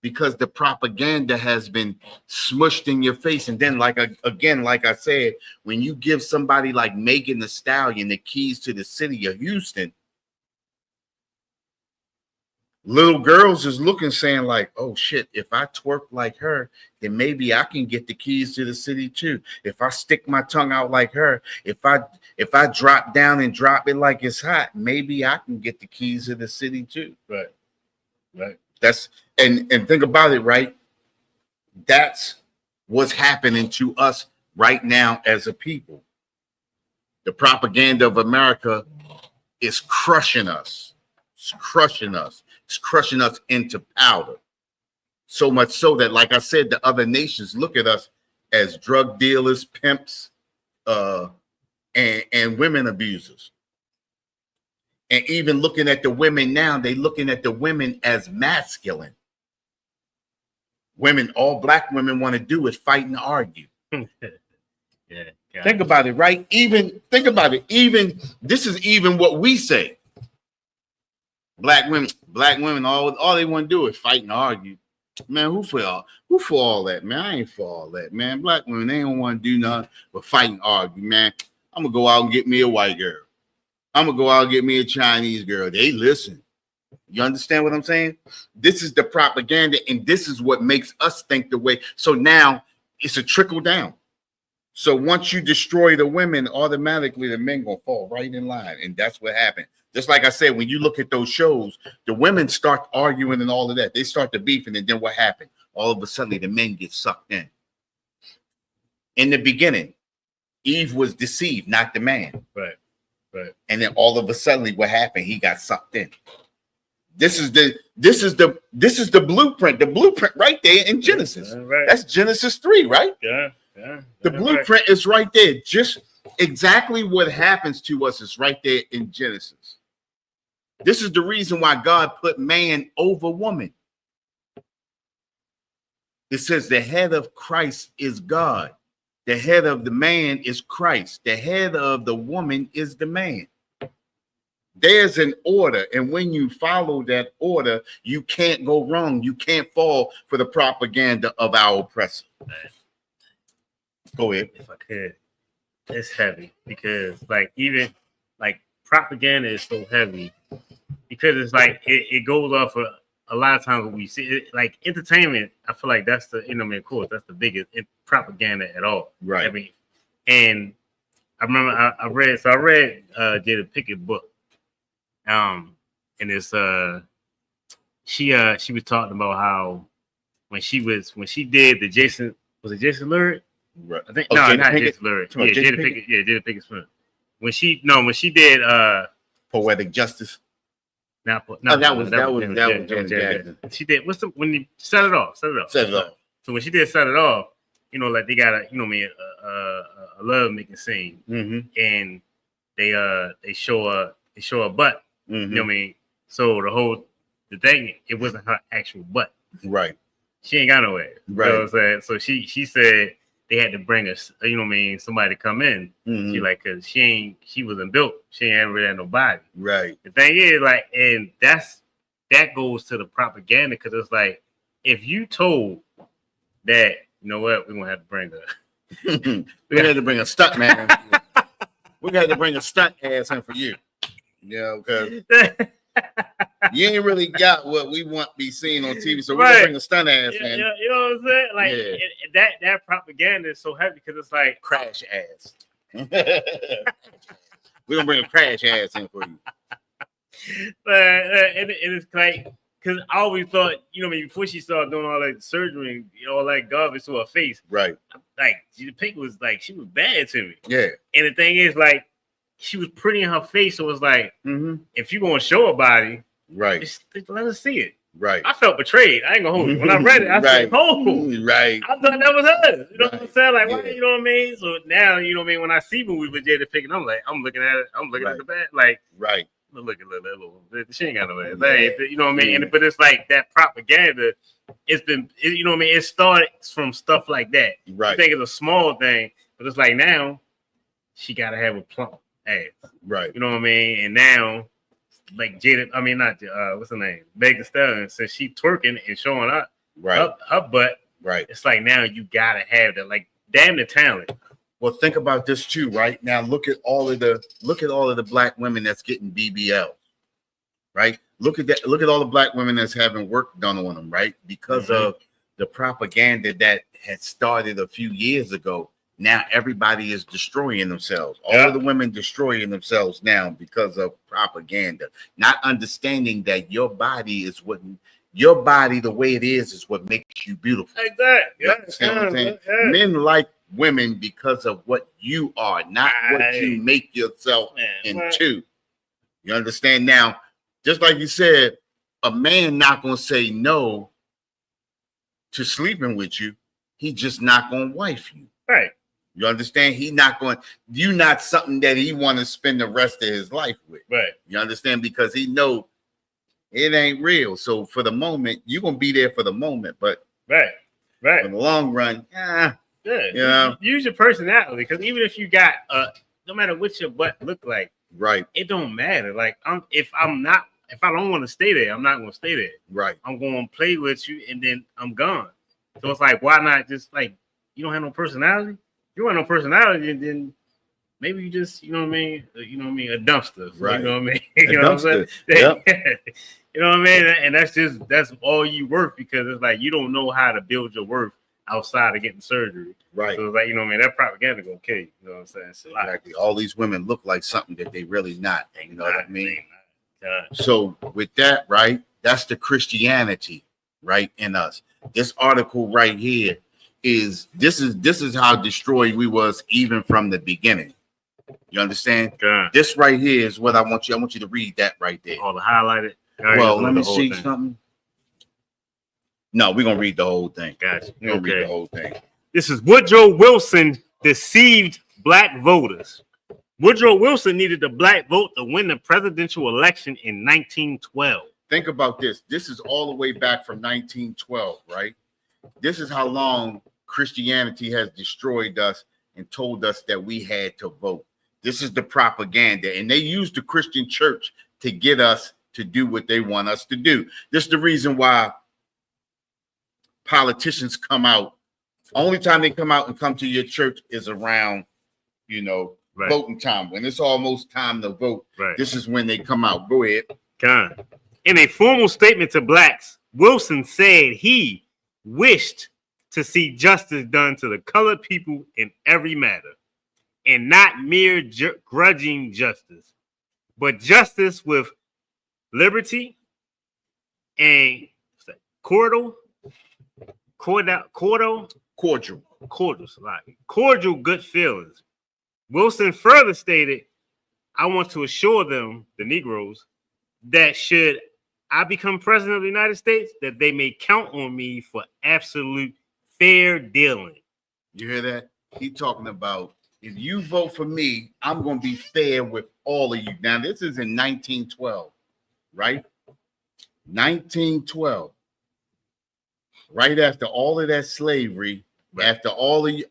Because the propaganda has been smushed in your face. And then, like I said, when you give somebody like Megan Thee Stallion the keys to the city of Houston, little girls is looking, saying like, oh shit, if I twerk like her, then maybe I can get the keys to the city too. If I stick my tongue out like her, if I drop down and drop it like it's hot, maybe I can get the keys to the city too. Right. That's and think about it, right? That's what's happening to us right now as a people. The propaganda of America is crushing us. It's crushing us. It's crushing us into powder. So much so that, like I said, the other nations look at us as drug dealers, pimps, and women abusers. And even looking at the women now, they looking at the women as masculine. Women, all black women want to do is fight and argue. Yeah. Think about it, right? Think about it. Even this is even what we say. Black women, all they want to do is fight and argue. Man, who for all that, man? I ain't for all that, man. Black women, they don't want to do nothing but fight and argue, man. I'm gonna go out and get me a white girl. I'm gonna go out and get me a Chinese girl. They listen. You understand what I'm saying? This is the propaganda, and this is what makes us think the way. So now it's a trickle down. So once you destroy the women, automatically the men gonna fall right in line, and that's what happened. Just like I said, when you look at those shows, the women start arguing and all of that. They start to beefing, and then what happened? All of a sudden, the men get sucked in. In the beginning, Eve was deceived, not the man. Right. And then all of a sudden, what happened? He got sucked in. This is the blueprint. The blueprint right there in Genesis. Right. That's Genesis 3, right? Yeah. The blueprint is right there. Just exactly what happens to us is right there in Genesis. This is the reason why God put man over woman. It says the head of Christ is God. The head of the man is Christ. The head of the woman is the man. There's an order, and when you follow that order, you can't go wrong. You can't fall for the propaganda of our oppressor. Go ahead. If I could, it's heavy because, even propaganda is so heavy because it's it goes off of a lot of times when we see it, entertainment. I feel like that's the of course that's the biggest propaganda at all. Right. I mean, and I remember I read Jada Pinkett book. And it's she was talking about how when she did the Jason Lurie? Right. I think not Jason Lurie. Yeah, Jada Pinkett. Yeah, Jada Pinkett's friend. When she did Poetic Justice. That was Janet Jackson. She did when you set it off. So when she did set it off, they got a love making scene, and they show a butt. You know what I mean? So the thing, it wasn't her actual butt. Right. She ain't got nowhere. Right. You know what I'm saying? So she said they had to bring us, somebody to come in. She cause she wasn't built. She ain't ever had no body. Right. The thing is, and that goes to the propaganda, because it's if you told that, you know what, we're gonna have to bring her. We had to bring a stunt man. We got to bring a stunt ass in for you. Because you ain't really got what we want to be seen on TV, so we're gonna bring a stunt ass in. You know what I'm saying? That propaganda is so heavy because it's crash ass. We're gonna bring a crash ass in for you. And it's because because I always thought, you know, before she started doing all that surgery, you know, all that garbage to her face, Right. like the pic was like she was bad to me. Yeah. And the thing is, like, she was pretty in her face, so it was like, if you gonna show a body, right, just let her see it. Right. I felt betrayed. I ain't gonna hold you. When I read it, I said, "Oh, right." I thought that was her." You know what I'm saying? Like, Yeah. why? You know what I mean? So now, you know what I mean. When I see movies with Jada Pinkett, I'm like, I'm looking at it. I'm looking at the bad. Like, right. Look at little. She ain't got no ass. You know what I mean? And, but it's like that propaganda. It's been, you know what I mean? It started from stuff like that. Right. You think it's a small thing, but it's like now she gotta have a plump ass. Right. You know what I mean? And now, like Jada, I mean not what's her name? Megan Thee Stallion, since she twerking and showing up her butt. Right. It's like now you gotta have that. Like, damn the talent. Well, think about this too, right? Now look at all of the black women that's getting BBL, right? Look at that. Look at all the black women that's having work done on them, right? Because of the propaganda that had started a few years ago. Now everybody is destroying themselves. All of the women destroying themselves now because of propaganda, not understanding that your body, the way it is what makes you beautiful. Exactly. Men like women because of what you are, not what you make yourself into. You understand? Now, just like you said, a man not gonna say no to sleeping with you. He just not gonna wife you. Right. You understand? He not going. You not something that he want to spend the rest of his life with. Right. You understand? Because he know it ain't real. So for the moment, you're gonna be there for the moment, but right. in the long run, you know, use your personality, because even if you got no matter what your butt look like, right, it don't matter. Like, if I don't want to stay there, I'm not gonna stay there. Right. I'm gonna play with you and then I'm gone. So it's like, why not just, like, you don't have no personality? You don't have no personality, and then maybe you just, you know what I mean? You know what I mean? A dumpster. Right. You know what I mean? You know what I'm saying? Yep. You know what I mean? And that's all you worth, because it's like you don't know how to build your worth outside of getting surgery. Right. So it's like, you know what I mean? That propaganda gonna kill you. You know what I'm saying? So exactly. All these women look like something that they really not. You know what I mean? So with that, right, that's the Christianity, right, in us. This article right here is how destroyed we was even from the beginning. You understand? This right here is what I want you to read that right there. Oh, the highlighted. Well, let me see something. No, we're gonna read the whole thing. Gotcha. We're gonna read the whole thing. This is Woodrow Wilson deceived black voters. Woodrow Wilson needed the black vote to win the presidential election in 1912. Think about this. This is all the way back from 1912, right? This is how long Christianity has destroyed us and told us that we had to vote. This is the propaganda, and they use the Christian church to get us to do what they want us to do. This is the reason why politicians come out. Only time they come out and come to your church is around, voting time. When it's almost time to vote, this is when they come out. Go ahead. In a formal statement to blacks, Wilson said he wished to see justice done to the colored people in every matter, and not mere grudging justice, but justice with liberty and cordial good feelings. Wilson further stated, I want to assure them, the Negroes, that should I become president of the United States, that they may count on me for absolute fair dealing. You hear that? He talking about, if you vote for me, I'm going to be fair with all of you. Now, this is in 1912, right? 1912. Right after all of that slavery, after all of you,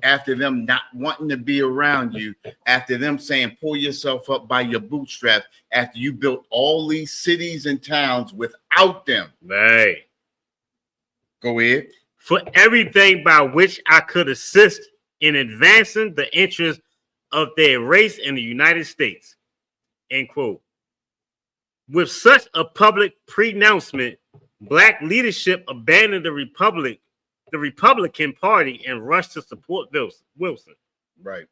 after them not wanting to be around you, after them saying pull yourself up by your bootstraps, after you built all these cities and towns without them. Right. Go ahead. For everything by which I could assist in advancing the interests of their race in the United States. End quote. With such a public pronouncement, black leadership abandoned the Republican Party and rushed to support Wilson. Right.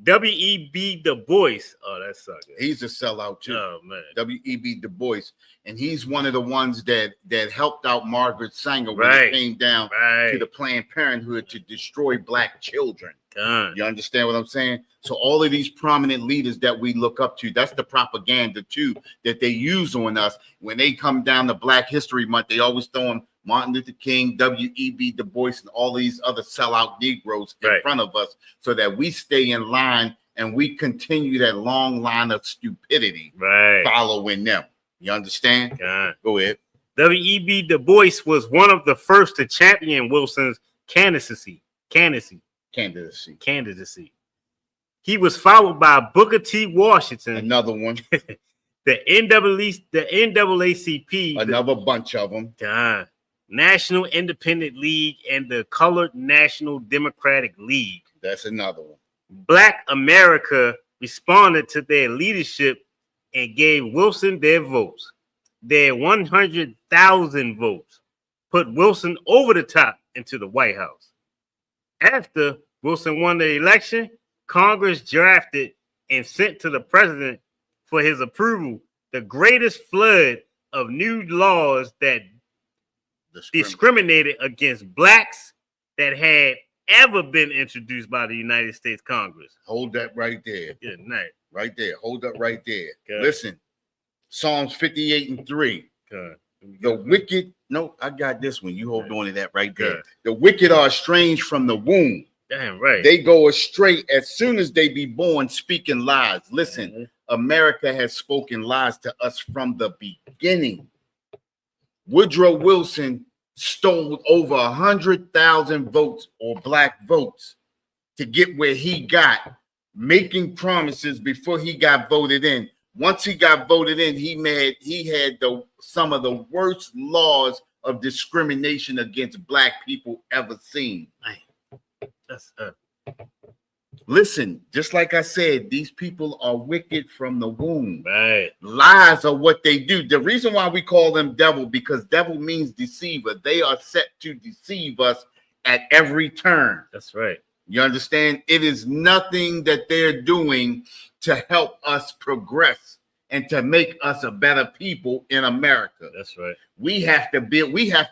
W.E.B. Du Bois. Oh, that sucks. He's a sellout too. Oh man. W.E.B. Du Bois, and he's one of the ones that helped out Margaret Sanger when Right. it came down to the Planned Parenthood to destroy black children. You understand what I'm saying? So all of these prominent leaders that we look up to, that's the propaganda too that they use on us. When they come down to Black History Month, they always throw in Martin Luther King, W.E.B. Du Bois, and all these other sellout Negroes in front of us so that we stay in line and we continue that long line of stupidity following them. You understand? Go ahead. W.E.B. Du Bois was one of the first to champion Wilson's candidacy. He was followed by Booker T. Washington, another one, the NAACP, another bunch of them, National Independent League, and the Colored National Democratic League. That's another one. Black America responded to their leadership and gave Wilson their votes. Their 100,000 votes put Wilson over the top into the White House. After Wilson won the election, Congress drafted and sent to the president for his approval the greatest flood of new laws that discriminated against blacks that had ever been introduced by the United States Congress. Hold that right there. Good night. Right there. Hold up right there. Good. Listen, Psalms 58:3. Good. The wicked, no, I got this one. You hold on to that right there. The wicked are estranged from the womb. Damn right. They go astray as soon as they be born, speaking lies. Listen, America has spoken lies to us from the beginning. Woodrow Wilson stole over 100,000 votes or black votes to get where he got, making promises before he got voted in. Once he got voted in, he had some of the worst laws of discrimination against black people ever seen. That's Listen, just like I said, these people are wicked from the womb. Right. Lies are what they do. The reason why we call them devil, because devil means deceiver. They are set to deceive us at every turn. That's right. You understand? It is nothing that they're doing to help us progress and to make us a better people in America. That's right. We have to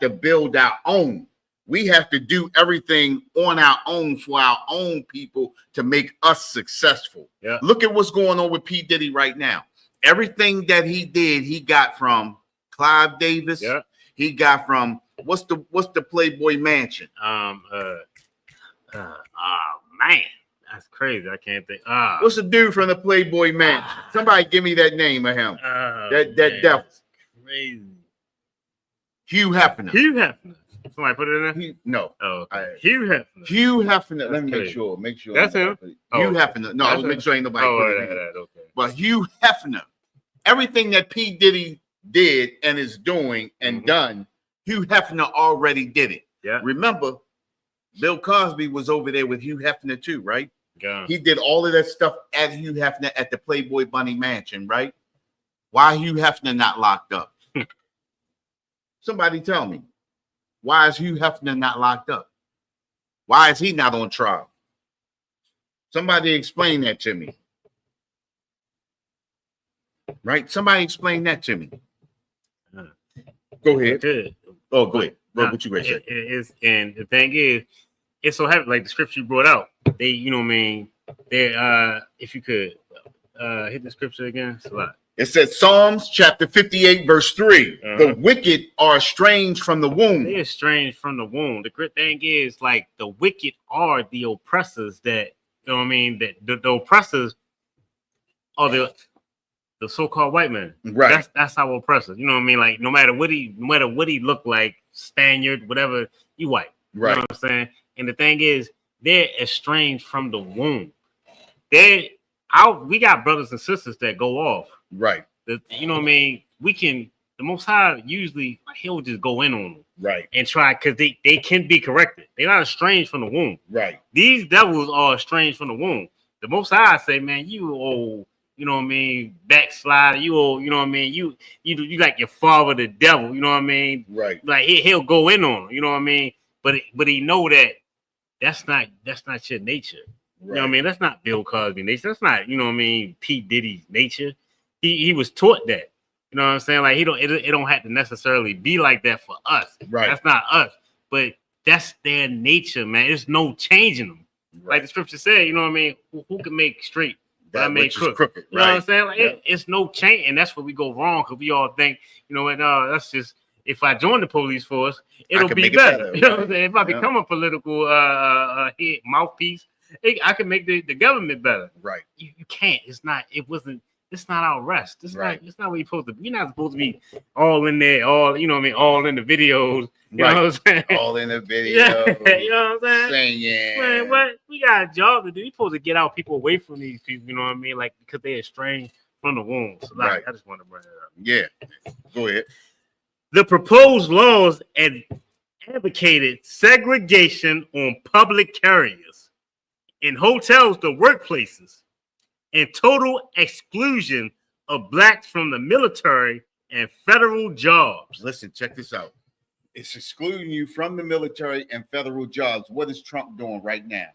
build our own. We have to do everything on our own for our own people to make us successful. Yeah. Look at what's going on with P. Diddy right now. Everything that he did, he got from Clive Davis. Yeah. He got from what's the Playboy Mansion? Man, that's crazy. I can't think. What's the dude from the Playboy Mansion? Somebody give me that name of him. That devil. Crazy. Hugh Hefner. Hugh Hefner. Somebody put it in there? No. Oh, okay. Hugh Hefner. Hugh Hefner. That's Let me crazy. make sure. That's him. Hugh Hefner. No, I was making sure ain't nobody put it in. Okay. But Hugh Hefner, everything that P. Diddy did and is doing and done, Hugh Hefner already did it. Yeah. Remember, Bill Cosby was over there with Hugh Hefner too, right? Yeah. He did all of that stuff at Hugh Hefner at the Playboy Bunny Mansion, right? Why Hugh Hefner not locked up? Somebody tell me. Why is Hugh Hefner not locked up? Why is he not on trial? Somebody explain that to me. Right? Somebody explain that to me. Go ahead. Good. Oh, go ahead. What you ready to say? It is, and the thing is, it's so heavy. Like the scripture you brought out, they, you know what I mean. They, if you could hit the scripture again, it's a lot. It says Psalms chapter 58, verse 3. The wicked are estranged from the womb. They are estranged from the womb. The great thing is, like, the wicked are the oppressors that, you know what I mean, that the oppressors are the so-called white man. Right. That's our oppressors. You know what I mean? Like, no matter what he looked like, Spaniard, whatever, you white. Right. You know what I'm saying? And the thing is, they're estranged from the womb. We got brothers and sisters that go off. Right. You know what I mean? The Most High usually, he'll just go in on them. Right. And try, because they can be corrected. They're not estranged from the womb. Right. These devils are estranged from the womb. The Most High say, man, you old, you know what I mean, backslider, you old, you know what I mean, you like your father, the devil, you know what I mean? Right. Like he'll go in on them, you know what I mean? But he know that that's not your nature. You know what I mean? That's not Bill Cosby nature. That's not, you know what I mean, P. Diddy's nature. He was taught that. You know what I'm saying? Like it don't have to necessarily be like that for us. Right. That's not us. But that's their nature, man. There's no changing them. Right. Like the scripture said, you know what I mean? Who can make straight? That I made which is crooked. You know right. what I'm saying? Like Yep. it's no change, and that's where we go wrong because we all think, you know what? That's just if I join the police force, it'll be better. You know what I'm saying? If I become a political head mouthpiece, I can make the government better. Right. You can't. It's not. It wasn't. It's not our rest. It's Right. not. It's not what you're supposed to be. You're not supposed to be all in there. All you know what I mean. All in the videos. You Right. know what I'm saying? All in the video. Yeah, you know what I'm saying? Singing. Man, what? We got a job to do. You're supposed to get out people away from these people. You know what I mean? Like because they're estranged from the womb. So like, Right. I just want to bring it up. Yeah. Go ahead. The proposed laws advocated segregation on public carriers, in hotels to workplaces, and total exclusion of blacks from the military and federal jobs. Listen, check this out. It's excluding you from the military and federal jobs. What is Trump doing right now?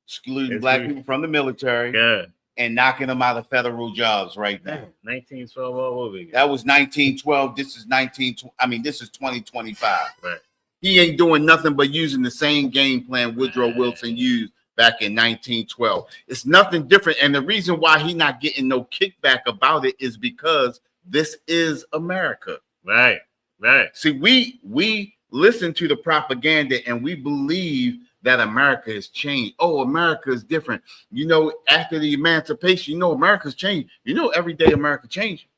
Excluding black people from the military Good. and knocking them out of federal jobs right now. 1912 all over again. That was 1912. This is this is 2025. Right. He ain't doing nothing but using the same game plan Woodrow Wilson used back in 1912. It's nothing different. And the reason why he not getting no kickback about it is because this is America. Right. Right. See, we listen to the propaganda and we believe that America has changed. Oh, America is different. You know, after the emancipation, you know, America's changed. You know, every day America changing.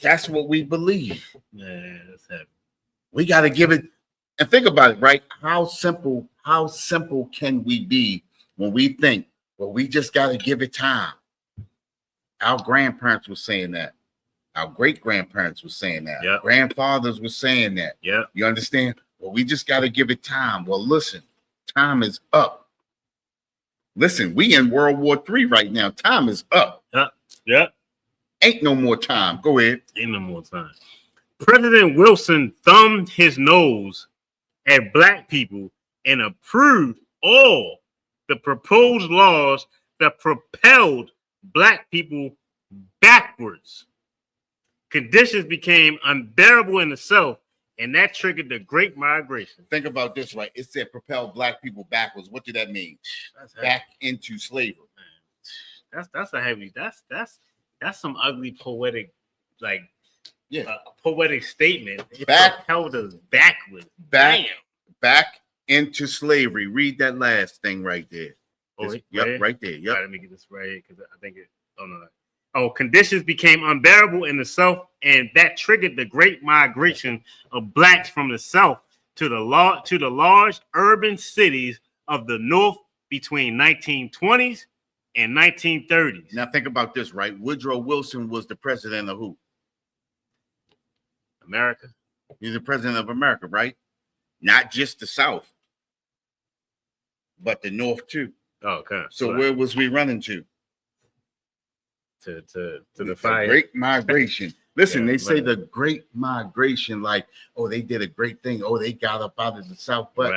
That's what we believe. Yeah, that's heavy. We got to give it, and think about it, right? How simple can we be when we think, well, we just got to give it time? Our grandparents were saying that. Our great-grandparents were saying that. Yep. Grandfathers were saying that. Yeah. You understand? Well, we just got to give it time. Well, listen, time is up. Listen, we in World War III right now. Time is up. Yeah. Ain't no more time. Go ahead. Ain't no more time. President Wilson thumbed his nose at black people and approved all the proposed laws that propelled black people backwards. Conditions became unbearable in the South, and that triggered the Great Migration. Think about this, right? It said propel black people backwards. What did that mean? That's Back into slavery. That's a heavy. That's some ugly poetic, like poetic statement. It propelled us backwards. Back into slavery. Read that last thing right there. Right there. Yep. Right, let me get this right because I think it. Oh no. Oh, conditions became unbearable in the South, and that triggered the Great Migration of blacks from the South to the large urban cities of the North between 1920s and 1930s. Now think about this, right? Woodrow Wilson was the president of who? America. He's the president of America, right? Not just the South, but the North too. Oh, okay. So where was we running to? To the fire. Great Migration. Listen, they say the Great Migration, like, oh, they did a great thing. Oh, they got up out of the South. But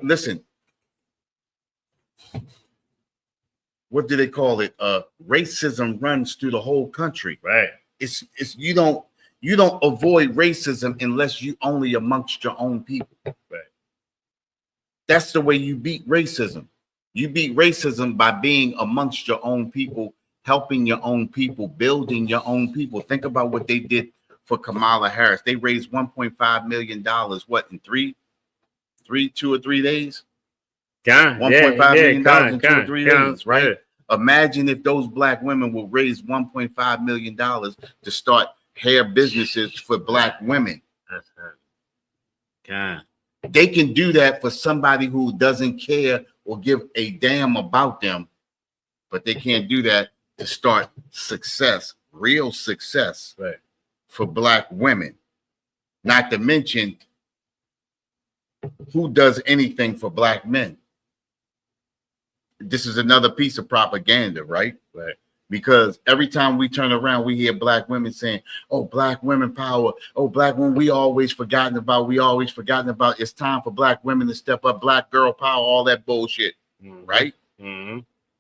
listen, what do they call it? Racism runs through the whole country. Right. It's you don't avoid racism unless you only amongst your own people. Right. That's the way you beat racism. You beat racism by being amongst your own people, helping your own people, building your own people. Think about what they did for Kamala Harris. They raised $1.5 million, what, in 2 or 3 days? $1.5 million in 2 or 3 days, right? Yeah. Imagine if those black women would raise $1.5 million to start hair businesses for black women. They can do that for somebody who doesn't care or give a damn about them, but they can't do that to start success, real success, right, for black women. Not to mention, who does anything for black men? This is another piece of propaganda, right? Right. Because every time we turn around, we hear black women saying, "Oh, black women power. Oh, black women, we always forgotten about. We always forgotten about. It's time for black women to step up. Black girl power, all that bullshit." Right?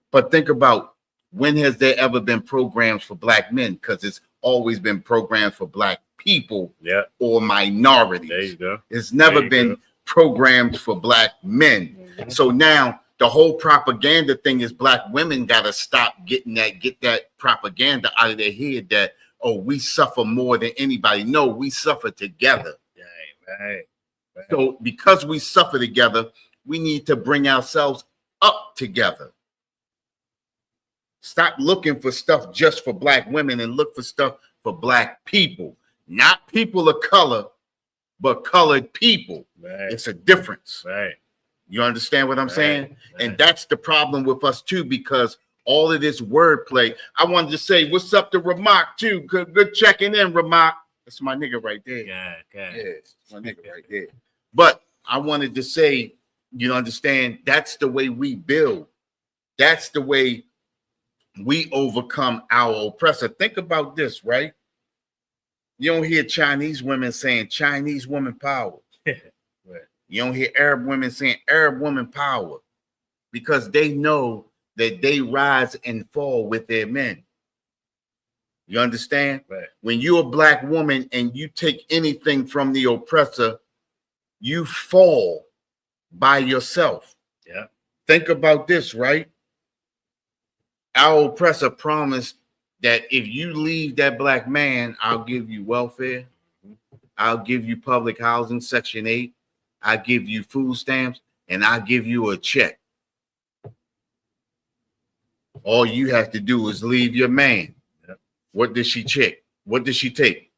But think about, when has there ever been programs for black men? Because it's always been programs for black people or minorities. There you go. It's never been programs for black men. So now the whole propaganda thing is black women got to stop get that propaganda out of their head that, oh, we suffer more than anybody. No, we suffer together. Right. So because we suffer together, we need to bring ourselves up together. Stop looking for stuff just for black women and look for stuff for black people, not people of color, but colored people. Right. It's a difference. Right. You understand what I'm saying? And that's the problem with us too, because all of this wordplay. I wanted to say what's up to Ramak too. Good checking in, Ramak. That's my nigga right there. Yeah, yes, my nigga right there. But I wanted to say, you understand, that's the way we build. That's the way we overcome our oppressor. Think about this, right? You don't hear Chinese women saying Chinese woman power. Right. You don't hear Arab women saying Arab woman power, because they know that they rise and fall with their men. You understand? Right. When you're a black woman and you take anything from the oppressor, you fall by yourself. Yeah. Think about this, right? Our oppressor promised that if you leave that black man, I'll give you welfare. I'll give you public housing, Section 8. I'll give you food stamps, and I'll give you a check. All you have to do is leave your man. Yep. What did she check? What did she take?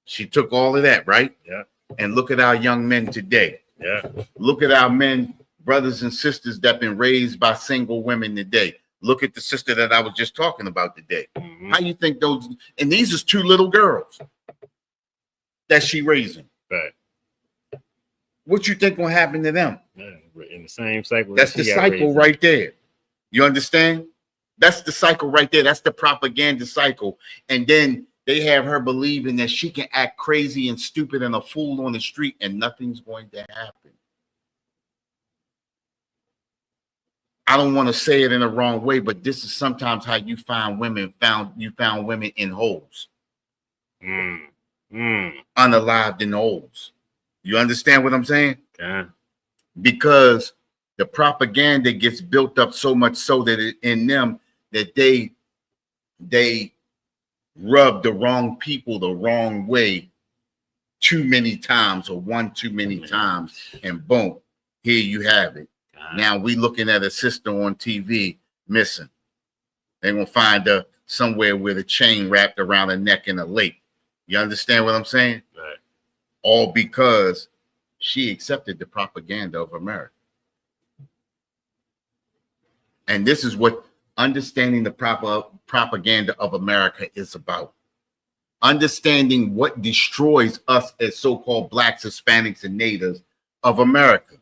She took all of that, right? Yeah. And look at our young men today. Yeah. Look at our men, brothers and sisters that been raised by single women today. Look at the sister that I was just talking about today. How you think those, and these is 2 little girls that she raising. Right. What you think gonna happen to them? Yeah. In the same cycle. That's the cycle right there. You understand? That's the cycle right there. That's the propaganda cycle. And then they have her believing that she can act crazy and stupid and a fool on the street and nothing's going to happen. I don't want to say it in a wrong way, but this is sometimes how you find women women in holes. Unalived in holes. You understand what I'm saying? Yeah. Because the propaganda gets built up so much so that in them that they rub the wrong people the wrong way too many times, or one too many times, and boom, here you have it. Now we looking at a sister on TV missing. They're gonna find her somewhere with a chain wrapped around her neck in a lake. You understand what I'm saying? Right. All because she accepted the propaganda of America. And this is what understanding the proper propaganda of America is about. Understanding what destroys us as so-called blacks, Hispanics, and natives of America.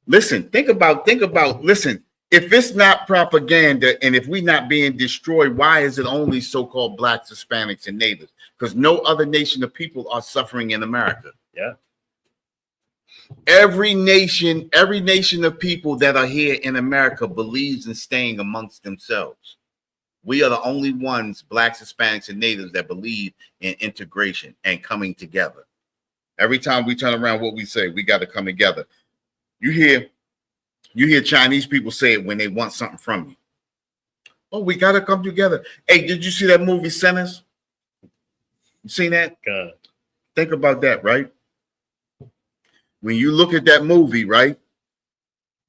Listen, think about, listen, if it's not propaganda and if we're not being destroyed, why is it only so-called blacks, Hispanics, and natives? Because no other nation of people are suffering in America. Yeah. Every nation of people that are here in America believes in staying amongst themselves. We are the only ones, blacks, Hispanics, and natives, that believe in integration and coming together. Every time we turn around, what we say, we got to come together. You hear Chinese people say it when they want something from you. Oh, we got to come together. Hey, did you see that movie Sinners? You seen that? God. Think about that, right? When you look at that movie, right?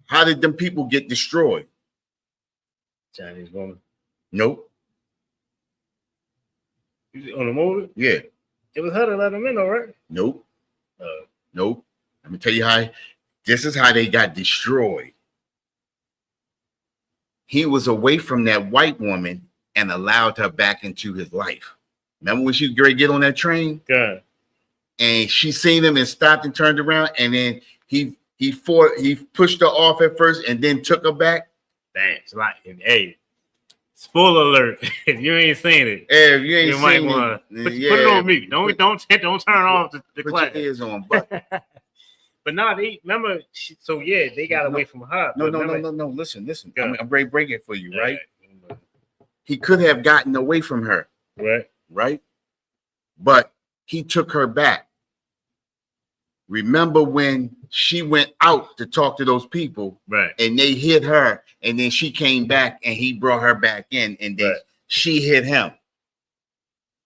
How did them people get destroyed? Chinese woman. Nope. On the movie? Yeah. It was her that let him in, all right? Nope. Nope. Let me tell you how. This is how they got destroyed. He was away from that white woman and allowed her back into his life. Remember when she was going to get on that train? Yeah. And she seen him and stopped and turned around, and then he pushed her off at first and then took her back. Damn, it's like, hey, spoiler alert! If you ain't seen it, Hey, if you ain't you might seen want it, to put it on mute. Don't turn off the put class. your ears on. But But no, they remember. So yeah, they got away from her. no. Listen. I'm ready to break it for you, right? He could have gotten away from her, right? But he took her back. Remember when she went out to talk to those people, right? And they hit her, and then she came back, and he brought her back in, and then she hit him.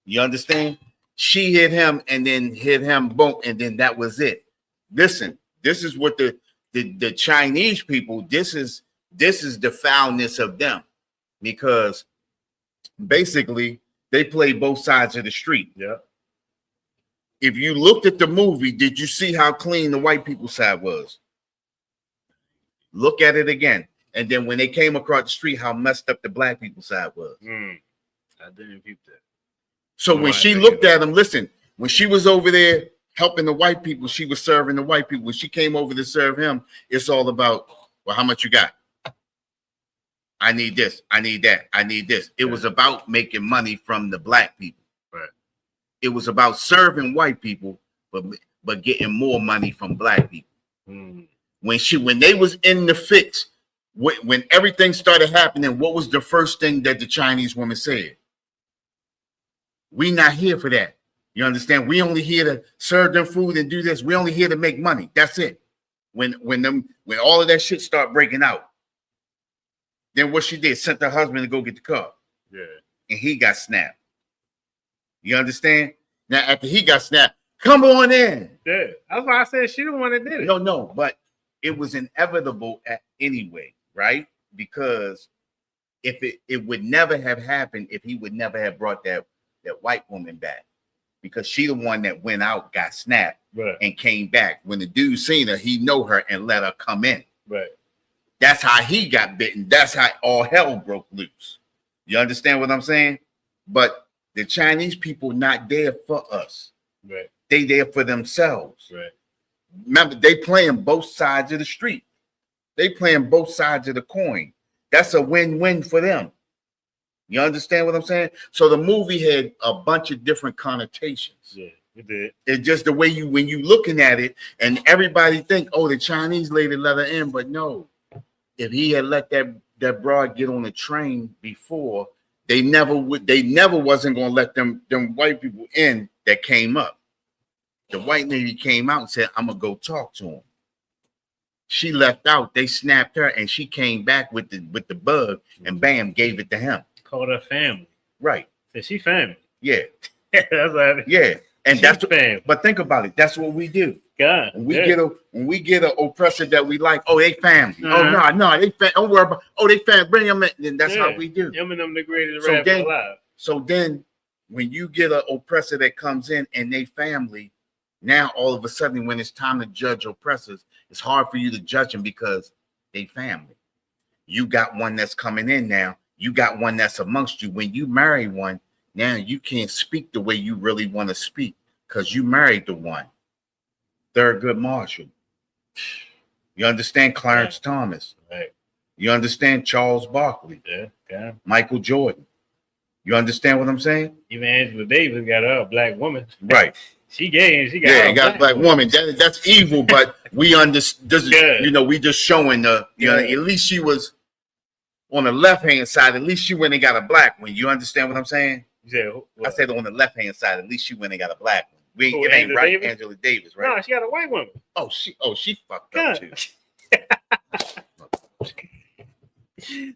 You understand? She hit him, and then hit him, boom, and then that was it. Listen, this is what the Chinese people. This is the foulness of them, because basically they play both sides of the street. Yeah. If you looked at the movie, did you see how clean the white people side was? Look at it again. And then when they came across the street, how messed up the black people side was. I didn't peep that. So when she looked at him, listen, when she was over there helping the white people, she was serving the white people. When she came over to serve him, it's all about, well, how much you got? I need this. I need that. I need this. It was about making money from the black people. Right. It was about serving white people, but getting more money from black people. When they was in the fix, when everything started happening, what was the first thing that the Chinese woman said? We not here for that. You understand? We only here to serve them food and do this. We only here to make money. That's it. When all of that shit start breaking out, then what she did, sent her husband to go get the car. Yeah. And he got snapped. You understand? Now, after he got snapped, come on in. Yeah. That's why I said she the one that did it. No, but it was inevitable anyway, right? Because if it would never have happened if he would never have brought that white woman back. Because she the one that went out, got snapped, and came back. When the dude seen her, he know her and let her come in. Right. That's how he got bitten. That's how all hell broke loose. You understand what I'm saying? But the Chinese people not there for us. Right. They there for themselves. Right. Remember, they playing both sides of the street. They playing both sides of the coin. That's a win-win for them. You understand what I'm saying? So the movie had a bunch of different connotations. Yeah, it did. It's just the way when you looking at it, and everybody think, oh, the Chinese lady let her in, but no. If he had let that broad get on the train before, they never wasn't gonna let them white people in that came up. The white lady came out and said, I'm gonna go talk to him. She left out, they snapped her, and she came back with the bug and bam, gave it to him. Called her family. Right. Said she family. Yeah. That's what yeah. And that's family. But think about it, that's what we do. God. When we get an oppressor that we like, oh, they family. Oh no, they don't worry about. Oh, they family. Bring them in. Then that's how we do. Them and them the greatest rapper alive. So then, when you get an oppressor that comes in and they family, now all of a sudden, when it's time to judge oppressors, it's hard for you to judge them because they family. You got one that's coming in now. You got one that's amongst you. When you marry one, now you can't speak the way you really want to speak because you married the one. Thurgood Marshall. You understand Clarence Thomas. Right. You understand Charles Barkley. Yeah. Michael Jordan. You understand what I'm saying? Even Angela Davis got her a black woman. Right. She gay and she got a black woman. That's evil, but we understand. You know, we just showing the. You know, at least she was on the left hand side. At least she went and got a black one. You understand what I'm saying? Yeah. I said on the left hand side. At least she went and got a black one. It ain't Angela right, Davis? Angela Davis, right? No, she got a white woman. Oh, she fucked up too.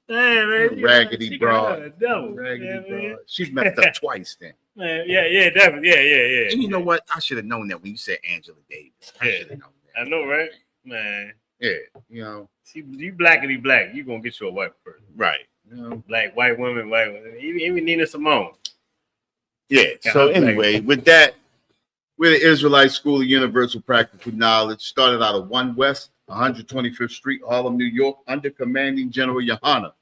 Man, raggedy broad. Raggedy broad. She's messed up twice then. Man, yeah, definitely. Yeah. And you know what? I should have known that when you said Angela Davis. I should have known that. I know, right? Man. Yeah, you know. See, you blackity black, you gonna get you a white person. Right. You know, black, white woman, even Nina Simone. Yeah. So anyway, with that, we're the Israelite School of Universal Practical Knowledge. Started out of 1 West, 125th Street, Harlem, New York, under Commanding General Yohana.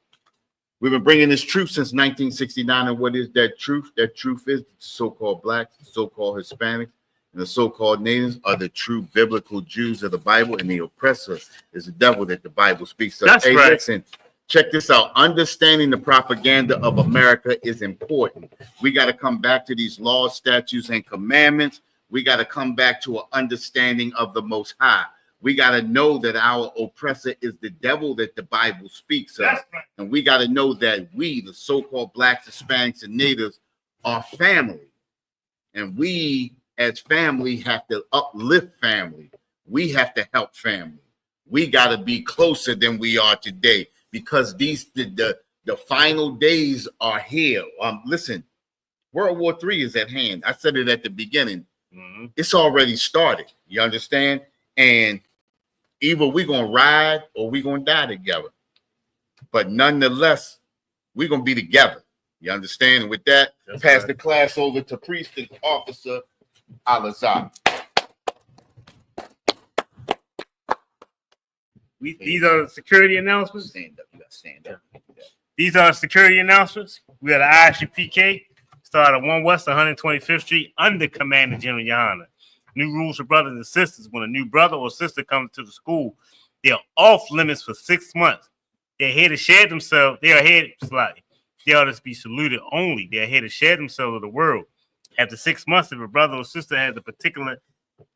We've been bringing this truth since 1969. And what is that truth? That truth is the so-called blacks, the so-called Hispanics, and the so-called natives are the true biblical Jews of the Bible, and the oppressor is the devil that the Bible speaks of. That's right. Listen, Check this out. Understanding the propaganda of America is important. We got to come back to these laws, statutes, and commandments. We got to come back to an understanding of the Most High. We got to know that our oppressor is the devil that the Bible speaks of. Right. And we got to know that we, the so-called blacks, Hispanics, and natives, are family. And we, as family, have to uplift family. We have to help family. We got to be closer than we are today. Because the final days are here. Listen, World War III is at hand. I said it at the beginning. Mm-hmm. It's already started. You understand? And either we're going to ride or we're going to die together. But nonetheless, we're going to be together. You understand? And with that, that's pass right. The class over to Priest and Officer Alazar. These are the security announcements. Stand up. You got to stand up. Yeah. These are security announcements. We are the ISUPK, started at 1 West 125th Street under Commander General Yana. New rules for brothers and sisters. When a new brother or sister comes to the school, they are off limits for 6 months. They're here to share themselves. They are here slightly. They ought to be saluted only. They are here to share themselves with the world. After 6 months, if a brother or sister has a particular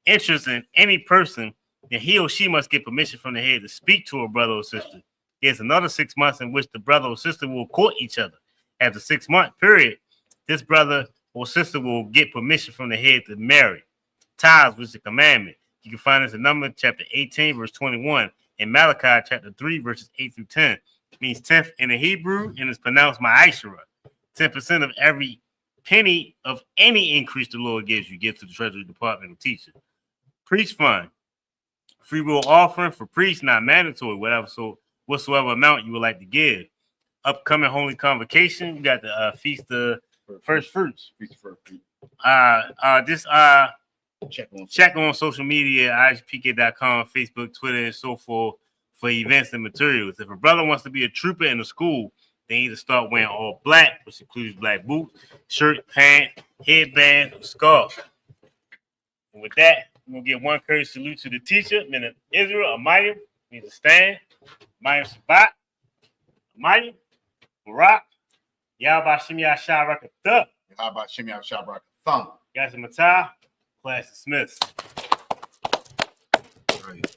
interest in any person, then he or she must get permission from the head to speak to a brother or sister. There's another 6 months in which the brother or sister will court each other. After 6 month period, this brother or sister will get permission from the head to marry. Ties, which is a commandment. You can find this in Numbers chapter 18, verse 21, and Malachi chapter 3, verses 8 through 10. It means 10th in the Hebrew, and it's pronounced Ma'ashara. 10% of every penny of any increase the Lord gives you, give to the Treasury Department or teacher. Priest fund. Free will offering for priests, not mandatory, whatsoever amount you would like to give. Upcoming holy convocation, you got the Feast of First Fruits. Check on social media, ISUPK.com, Facebook, Twitter, and so forth for events and materials. If a brother wants to be a trooper in the school, they need to start wearing all black, which includes black boots, shirt, pant, headband, or scarf. And with that, we're going to give one courteous salute to the teacher, men of Israel, Amayim, need to stand, Amayim Shabbat, Amayim, Barak, Yahweh Shemiyah Rakatha, Yahweh Shemiyah Rakatha. Yasser Matah, class dismissed. Right.